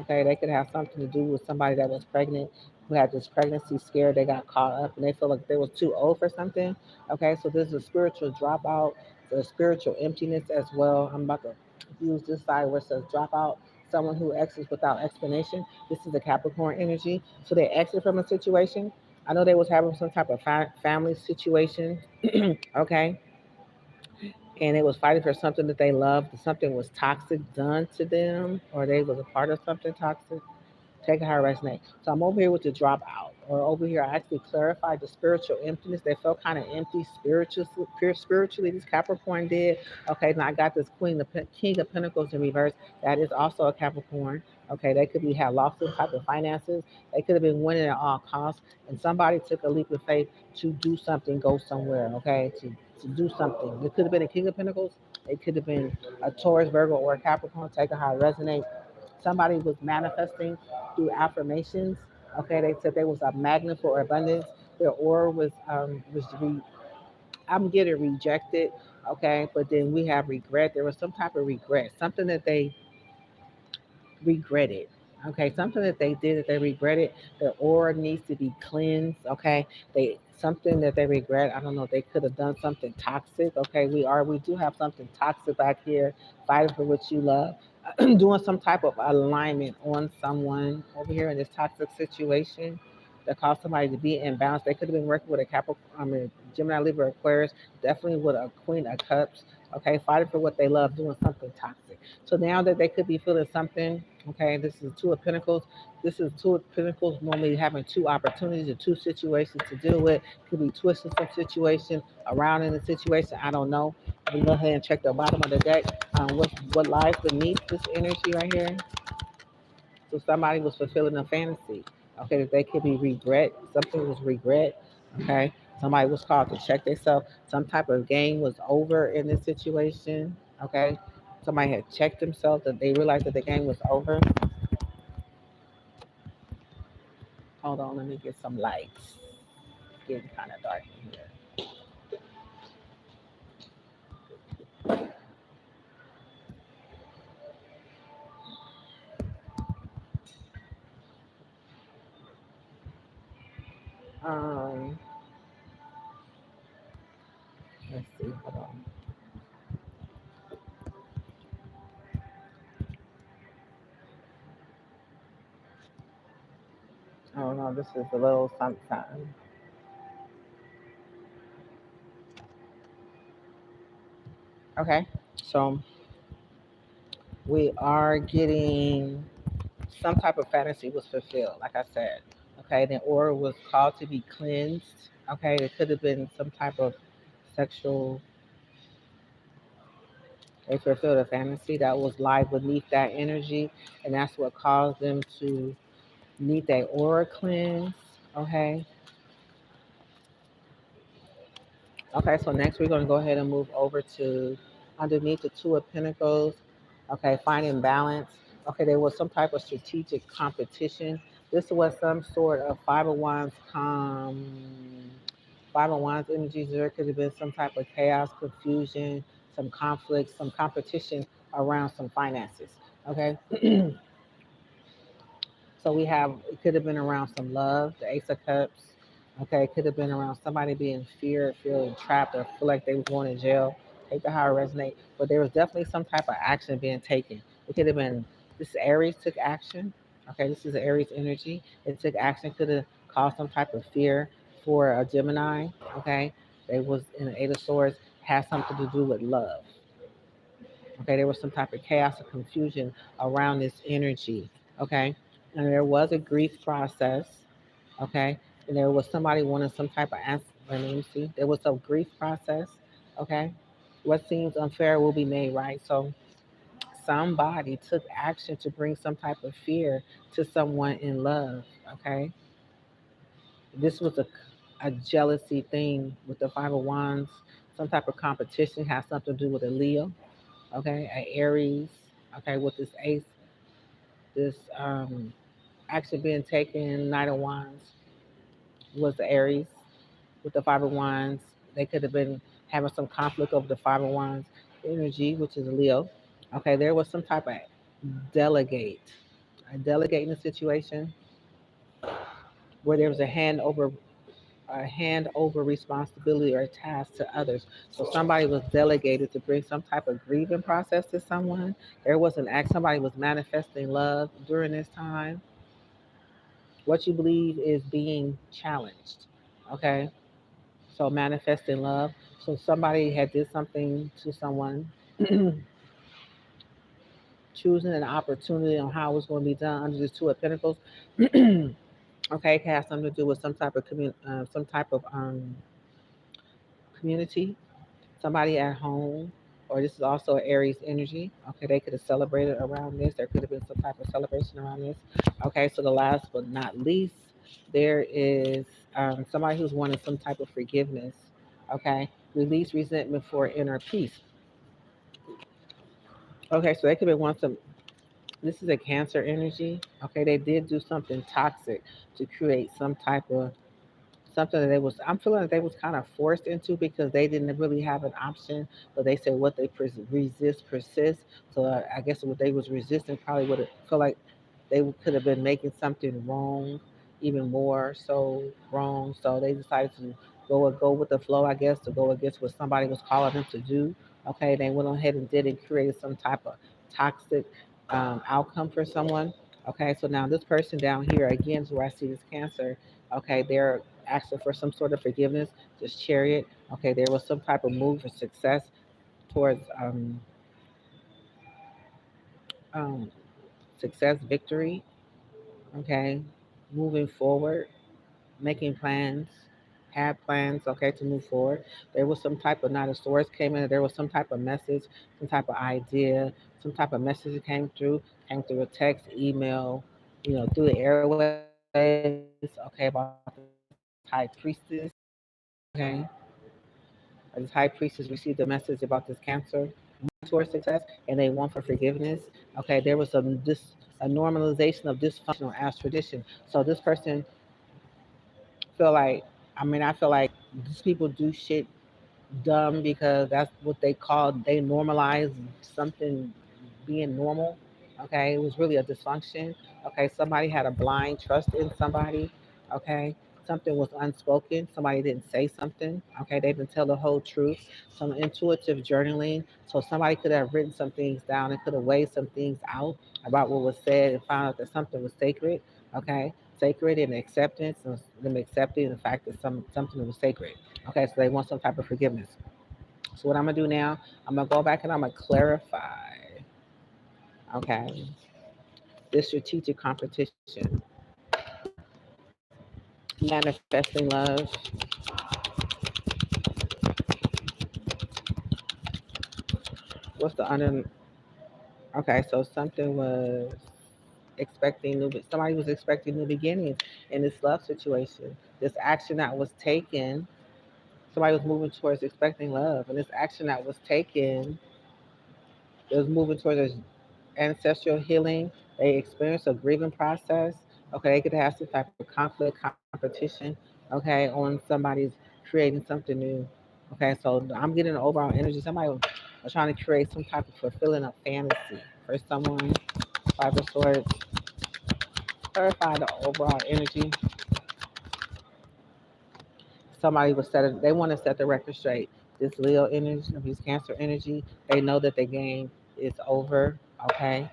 Okay, they could have something to do with somebody that was pregnant, who had this pregnancy scare. They got caught up and they feel like they was too old for something. Okay, so this is a spiritual dropout, so a spiritual emptiness as well. I'm about to use this side where it says drop out. Someone who exits without explanation. This is the Capricorn energy. So they exit from a situation. I know they was having some type of family situation. Okay, and they was fighting for something that they loved. Something was toxic done to them, or they was a part of something toxic. Take how it resonates. So I'm over here with the dropout, or over here I actually clarified the spiritual emptiness. They felt kind of empty spiritually. This Capricorn did. Okay, now I got this King of Pentacles in reverse. That is also a Capricorn. Okay, they could be have lost some type of finances. They could have been winning at all costs, and somebody took a leap of faith to do something, go somewhere. Okay, to do something. It could have been a King of Pentacles. It could have been a Taurus, Virgo, or a Capricorn. Take how it resonates. Somebody was manifesting through affirmations. Okay, they said there was a magnet for abundance. Their aura I'm getting rejected. Okay, but then we have regret. There was some type of regret, something that they regretted. Okay, something that they did that they regretted. Their aura needs to be cleansed. Okay, they something that they regret. I don't know. They could have done something toxic. Okay, we do have something toxic back here, fighting for what you love, doing some type of alignment on someone over here in this toxic situation that caused somebody to be imbalanced. They could have been working with a Capricorn, Gemini, Libra, Aquarius, definitely with a Queen of Cups. Okay, fighting for what they love, doing something toxic. So now that they could be feeling something, okay, this is Two of Pentacles. This is Two of Pentacles normally having two opportunities or two situations to deal with. Could be twisting some situation around in the situation. I don't know. We go ahead and check the bottom of the deck. What lies beneath this energy right here? So somebody was fulfilling a fantasy. Okay, that they could be regret. Something was regret. Okay, somebody was called to check themselves. Some type of game was over in this situation. Okay, somebody had checked themselves that they realized that the game was over. Hold on, let me get some lights. It's getting kind of dark in here. Um, let's see. Hold on. I don't know. This is a little something. Okay, so we are getting some type of fantasy was fulfilled, like I said. Okay, the aura was called to be cleansed. Okay, it could have been some type of sexual, they fulfilled a fantasy that was live beneath that energy, and that's what caused them to need that aura cleanse. Okay, okay, so next we're going to go ahead and move over to underneath the Two of Pentacles. Okay, finding balance. Okay, there was some type of strategic competition. This was some sort of five of wands energies. There could have been some type of chaos, confusion, some conflict, some competition around some finances. Okay, so we have, it could have been around some love, the Ace of Cups. Okay, it could have been around somebody being feared, feeling trapped, or feel like they were going to jail. Take the how it resonate. But there was definitely some type of action being taken. It could have been this Aries took action. Okay, this is Aries energy. It took action, could have caused some type of fear for a Gemini. Okay, they was in the Eight of Swords, has something to do with love. Okay, there was some type of chaos or confusion around this energy. Okay, and there was a grief process. Okay, and there was somebody wanting some type of answer. Let me see. There was a grief process. Okay, what seems unfair will be made right. So somebody took action to bring some type of fear to someone in love. Okay, this was a jealousy thing with the Five of Wands. Some type of competition has something to do with a Leo. Okay, a Aries. Okay, with this Ace, this action being taken. Knight of Wands was the Aries with the Five of Wands. They could have been having some conflict over the Five of Wands energy, which is a Leo. Okay, there was some type of delegate, a delegating situation where there was a hand over hand over responsibility or task to others. So somebody was delegated to bring some type of grieving process to someone. There was an act, somebody was manifesting love during this time. What you believe is being challenged. Okay. So manifesting love. So somebody had did something to someone, choosing an opportunity on how it's going to be done under the Two of Pentacles. Okay, it has something to do with some type of some type of community, somebody at home, or this is also Aries energy. Okay, they could have celebrated around this. There could have been some type of celebration around this. Okay, so the last but not least, there is somebody who's wanting some type of forgiveness. Okay, release resentment for inner peace. Okay, so they could have wanting some. This is a Cancer energy. Okay, they did do something toxic to create some type of something that they was I'm feeling that they was kind of forced into because they didn't really have an option, but they said what they resist persists. So I guess what they was resisting probably would have feel like they could have been making something wrong, even more so wrong. So they decided to go with the flow, I guess, to go against what somebody was calling them to do. Okay, they went ahead and did and created some type of toxic outcome for someone. Okay, so now this person down here again is where I see this Cancer. Okay, they're asking for some sort of forgiveness. This Chariot. Okay, there was some type of move for success towards um, success, victory. Okay, moving forward, making plans, had plans. Okay, to move forward. There was some type of Knight of Swords came in. There was some type of message, some type of idea, some type of message that came through a text, email, through the airways. Okay, about this High Priestess. Okay, this High Priestess received a message about this Cancer towards success, and they want for forgiveness. Okay, there was a normalization of dysfunctional as tradition. So this person feel like, I feel like these people do shit dumb because that's what they normalize something being normal. Okay, it was really a dysfunction. Okay, somebody had a blind trust in somebody. Okay, something was unspoken. Somebody didn't say something. Okay, they didn't tell the whole truth. Some intuitive journaling. So somebody could have written some things down and could have weighed some things out about what was said and found out that something was sacred. Okay, sacred and acceptance, and them accepting the fact that something was sacred. Okay, so they want some type of forgiveness. So what I'm gonna do now, I'm gonna go back and I'm gonna clarify, okay, this strategic competition, manifesting love. What's the under? Okay, so something was expecting somebody was expecting new beginnings in this love situation. This action that was taken, somebody was moving towards expecting love, and this action that was taken, it was moving towards ancestral healing. They experience a grieving process. Okay, they could have some type of conflict, competition. Okay, on somebody's creating something new. Okay, so I'm getting an overall energy. Somebody was trying to create some type of fulfilling of fantasy for someone. Five of Swords. Clarify the overall energy. Somebody was set. They want to set the record straight. This Leo energy, this Cancer energy. They know that the game is over. Okay,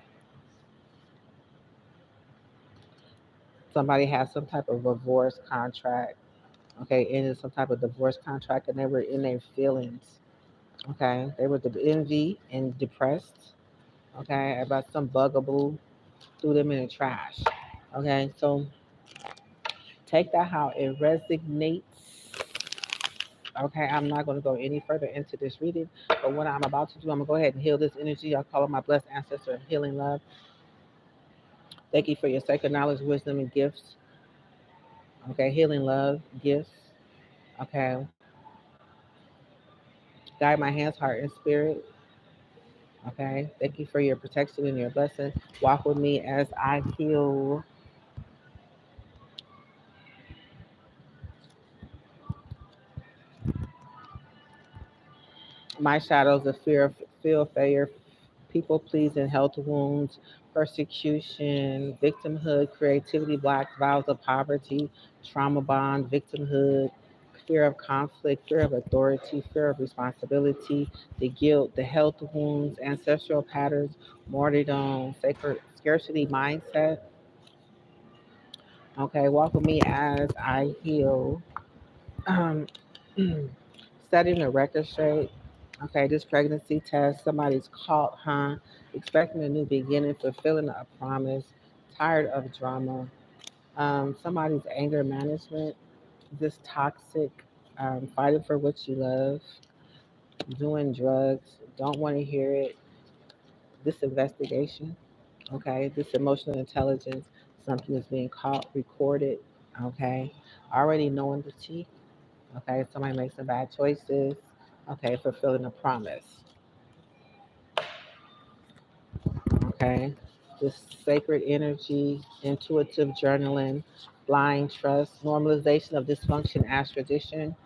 somebody has some type of divorce contract. Okay, ended some type of divorce contract, and they were in their feelings. Okay, they were envy and depressed. Okay, about some bugaboo threw them in the trash. Okay, so take that how it resonates. Okay, I'm not going to go any further into this reading, but what I'm about to do, I'm going to go ahead and heal this energy. I call it my blessed ancestor of healing love. Thank you for your sacred knowledge, wisdom, and gifts. Okay, healing love, gifts. Okay, guide my hands, heart, and spirit. Okay, thank you for your protection and your blessing. Walk with me as I heal my shadows of fear, failure, people pleasing, health wounds, persecution, victimhood, creativity blocks, vows of poverty, trauma bond, victimhood. fear of conflict, fear of authority, fear of responsibility, the guilt, the health wounds, ancestral patterns, martyrdom, sacred scarcity mindset. Okay, walk with me as I heal. Um, Setting the record straight. Okay, this pregnancy test, somebody's caught, huh? Expecting a new beginning, fulfilling a promise, tired of drama. Somebody's anger management, this toxic, fighting for what you love, doing drugs, don't want to hear it, this investigation, okay, this emotional intelligence, something is being caught, recorded, okay, already knowing the tea, okay, somebody makes some bad choices, okay, fulfilling a promise, okay, this sacred energy, intuitive journaling, blind trust, normalization of dysfunction as tradition,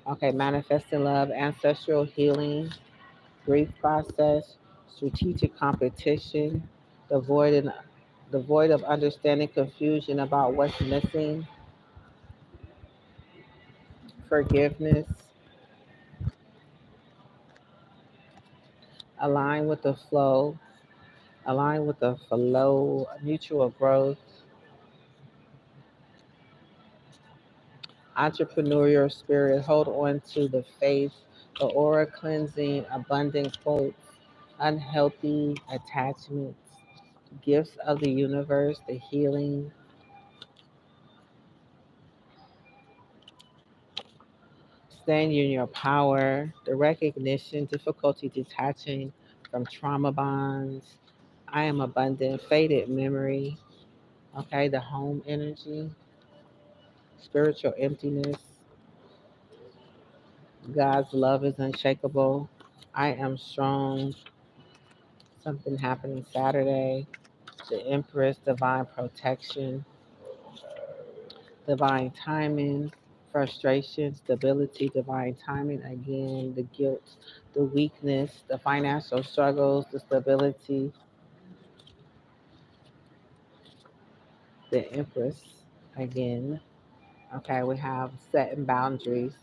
okay, manifesting love, ancestral healing, grief process, strategic competition, the void and the void of understanding, confusion about what's missing, forgiveness, align with the flow, mutual growth, entrepreneurial spirit, hold on to the faith, the aura cleansing, abundant quotes, unhealthy attachments, gifts of the universe, the healing, staying in your power, the recognition, difficulty detaching from trauma bonds. I am abundant, faded memory. Okay, the home energy, spiritual emptiness. God's love is unshakable. I am strong. Something happening Saturday. The Empress, divine protection, divine timing, frustration, stability, divine timing again, the guilt, the weakness, the financial struggles, the stability, the Empress again. Okay, we have setting boundaries,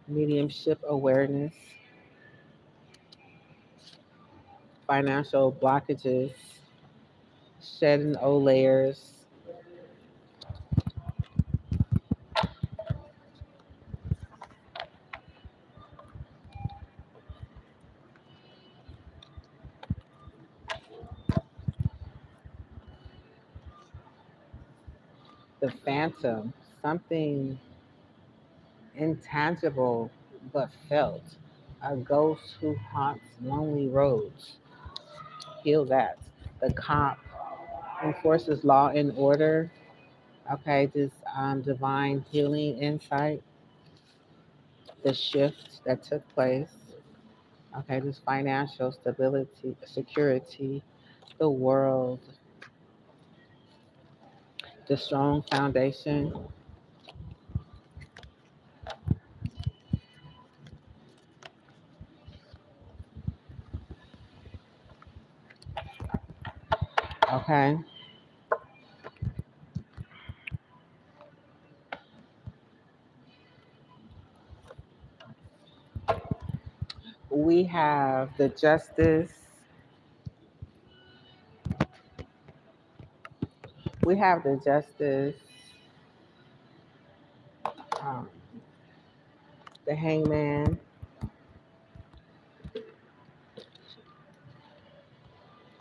mediumship awareness, financial blockages, shedding old layers, the phantom, something intangible but felt, a ghost who haunts lonely roads. Heal that. The comp enforces law and order. Okay, this divine healing insight, the shift that took place. Okay, this financial stability, security, the world, the strong foundation. Okay, we have the justice. We have the justice, um, the hangman,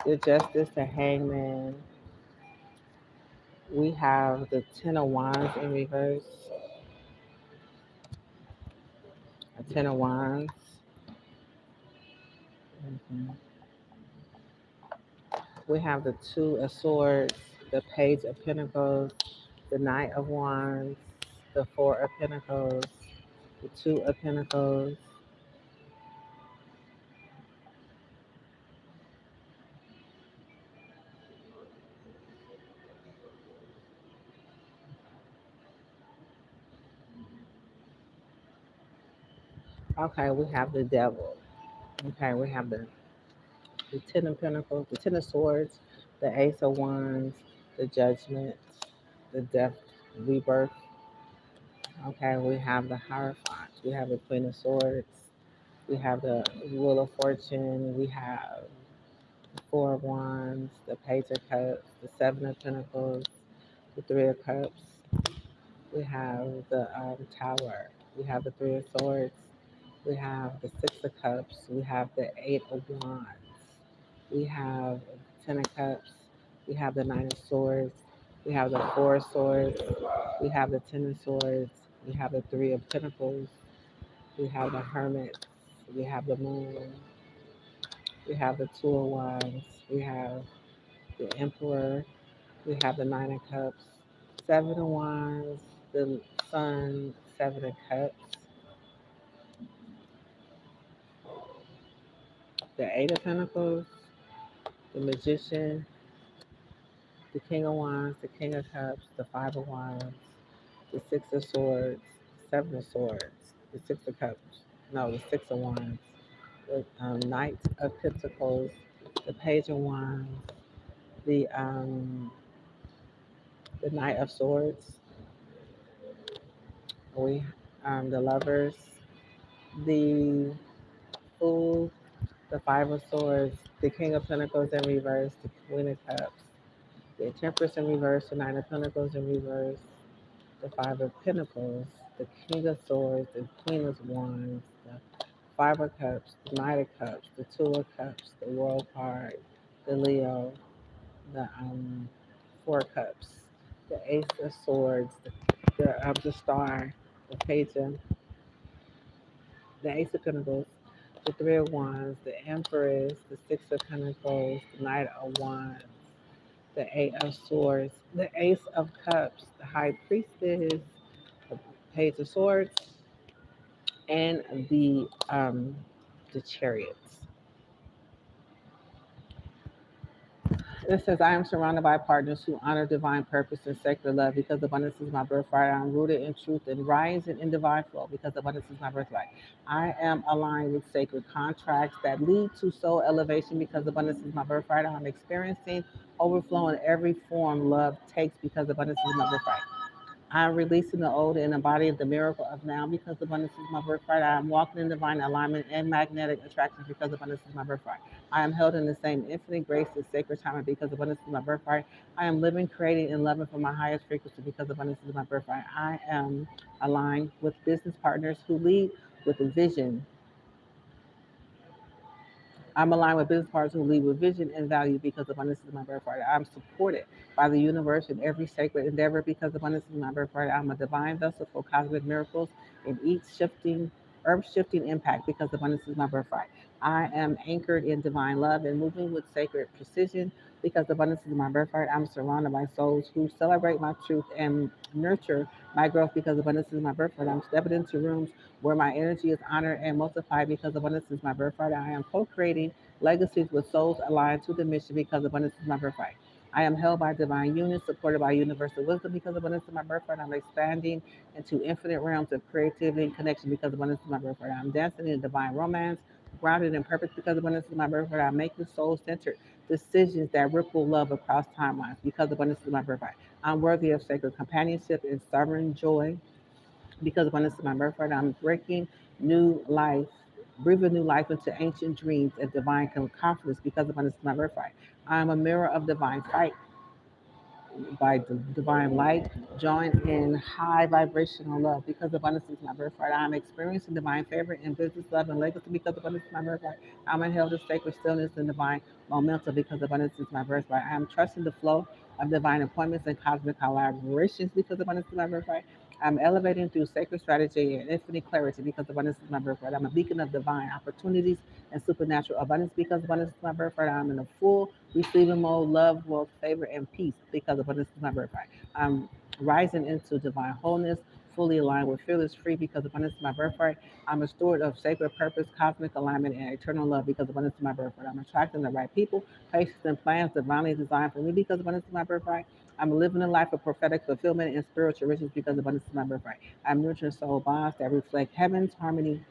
the justice, the hangman. We have the ten of wands in reverse, a ten of wands. Mhm. We have the two of swords, the page of pentacles, the knight of wands, the four of pentacles, the two of pentacles. Okay, we have the devil. Okay, we have the ten of pentacles, the ten of swords, the ace of wands, the judgment, the death. rebirth. Okay, we have the Hierophant, we have the Queen of Swords, we have the Wheel of Fortune, we have the Four of Wands, the Page of Cups, the Seven of Pentacles, the Three of Cups, we have the Tower, we have the Three of Swords, we have the Six of Cups, we have the Eight of Wands, we have the Ten of Cups, we have the Nine of Swords, we have the Four of Swords, we have the Ten of Swords, we have the Three of Pentacles, we have the Hermit, we have the Moon, we have the Two of Wands, we have the Emperor, we have the Nine of Cups, Seven of Wands, the Sun, Seven of Cups, the Eight of Pentacles, the Magician, the King of Wands, the King of Cups, the Five of Wands, the Six of Swords, Seven of Swords, the Six of Cups, no, the Six of Wands, the Knight of Pentacles, the Page of Wands, the the Knight of Swords, we the Lovers, the Fool, the Five of Swords, the King of Pentacles in reverse, the Queen of Cups, the Temperance in reverse, the Nine of Pentacles in reverse, the Five of Pentacles, the King of Swords, the Queen of Wands, the Five of Cups, the Knight of Cups, the Two of Cups, the World card, the Leo, the Four of Cups, the Ace of Swords, the Star, the Page of, the Ace of Pentacles, the Three of Wands, the Empress, the Six of Pentacles, the Knight of Wands, the Eight of Swords, the Ace of Cups, the High Priestess, the Page of Swords, and the Chariots. It says, I am surrounded by partners who honor divine purpose and sacred love because abundance is my birthright. I am rooted in truth and rising in divine flow because abundance is my birthright. I am aligned with sacred contracts that lead to soul elevation because abundance is my birthright. I am experiencing overflow in every form love takes because abundance is my birthright. I'm releasing the old and embodying the miracle of now because abundance is my birthright. I am walking in divine alignment and magnetic attraction because abundance is my birthright. I am held in the same infinite grace and sacred timing because abundance is my birthright. I am living, creating, and loving from my highest frequency because abundance is my birthright. I am aligned with business partners who lead with a vision. I'm aligned with business partners who lead with vision and value because abundance is my birthright. I'm supported by the universe in every sacred endeavor because abundance is my birthright. I'm a divine vessel for cosmic miracles in each shifting, earth shifting impact because abundance is my birthright. I am anchored in divine love and moving with sacred precision because abundance is my birthright. I'm surrounded by souls who celebrate my truth and nurture my growth because abundance is my birthright. I'm stepping into rooms where my energy is honored and multiplied because abundance is my birthright. I am co-creating legacies with souls aligned to the mission because abundance is my birthright. I am held by divine union, supported by universal wisdom because abundance is my birthright. I'm expanding into infinite realms of creativity and connection because abundance is my birthright. I'm dancing in divine romance, grounded in purpose because abundance is my birthright. I'm making soul-centered decisions that ripple love across timelines because abundance is my birthright. I'm worthy of sacred companionship and sovereign joy because abundance is my birthright. I'm breaking new life, breathing new life into ancient dreams and divine confidence because abundance is my birthright. I am a mirror of divine fight by divine light, joined in high vibrational love because abundance is my birthright. I'm experiencing divine favor in business, love, and legacy because abundance is my birthright. I'm held in sacred stillness and divine momentum because abundance is my birthright. I'm trusting the flow of divine appointments and cosmic collaborations because abundance is my birthright. I'm elevating through sacred strategy and infinite clarity because abundance is my birthright. I'm a beacon of divine opportunities and supernatural abundance because abundance is my birthright. I'm in a full receiving mode, love, wealth, favor, and peace because abundance is my birthright. I'm rising into divine wholeness, fully aligned with fearless free because abundance is my birthright. I'm a steward of sacred purpose, cosmic alignment, and eternal love because abundance is my birthright. I'm attracting the right people, places, and plans divinely designed for me because abundance is my birthright. I'm living a life of prophetic fulfillment and spiritual riches because abundance is my birthright. I'm nurturing soul bonds that reflect heaven's harmony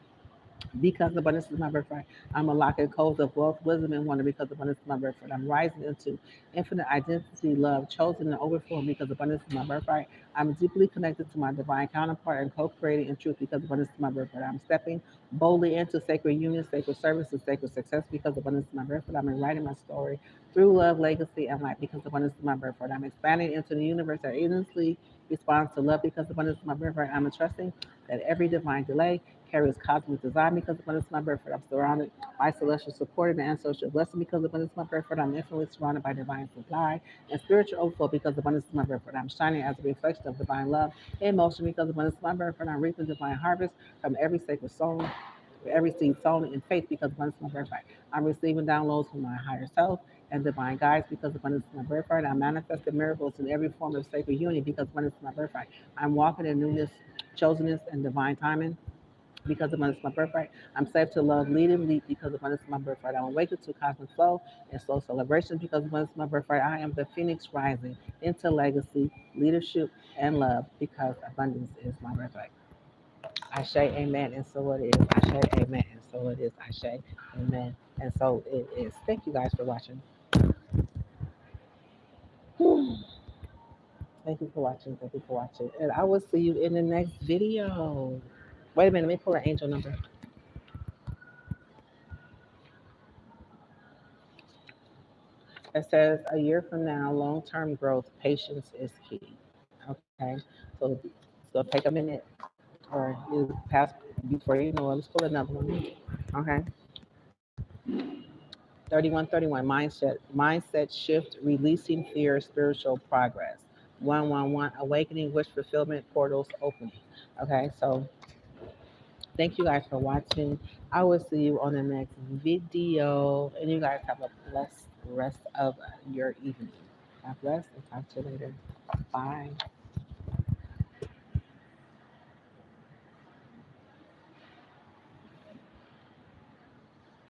Because abundance is my birthright. I'm unlocking codes of wealth, wisdom, and wonder because abundance is my birthright. I'm rising into infinite identity, love, chosen and overflowing because abundance is my birthright. I'm deeply connected to my divine counterpart and co-creating in truth because abundance is my birthright. I'm stepping boldly into sacred union, sacred service, and sacred success because abundance is my birthright. I'm rewriting my story through love, legacy, and light because abundance is my birthright. I'm expanding into the universe that endlessly responds to love because abundance is my birthright. I'm trusting that every divine delay carries cosmic design because abundance is my birthright. I'm surrounded by celestial support and social blessing because abundance is my birthright. I'm infinitely surrounded by divine supply and spiritual overflow because abundance is my birthright. I'm shining as a reflection of divine love and motion because abundance is my birthright. I'm reaping divine harvest from every sacred soul, every seed sown in faith because abundance is my birthright. I'm receiving downloads from my higher self and divine guides because abundance is my birthright. I'm manifesting miracles in every form of sacred unity because abundance is my birthright. I'm walking in newness, chosenness, and divine timing because abundance is my birthright. I'm safe to love, lead, and lead because abundance is my birthright. I'm awakened to cosmic flow and slow celebration because abundance is my birthright. I am the phoenix rising into legacy, leadership, and love because abundance is my birthright. I say amen, and so it is. I say amen, and so it is. I say amen, and so it is. Thank you guys for watching. Thank you for watching. Thank you for watching. And I will see you in the next video. Wait a minute, let me pull an angel number. It says a year from now, long-term growth, patience is key. Okay, so it's gonna take a minute, or you pass before you know it. Let's pull another one. Okay, 3131 mindset shift, releasing fear, spiritual progress. 111 awakening, wish fulfillment, portals opening. Okay, so thank you guys for watching. I will see you on the next video, and you guys have a blessed rest of your evening. God bless and talk to you later. Bye.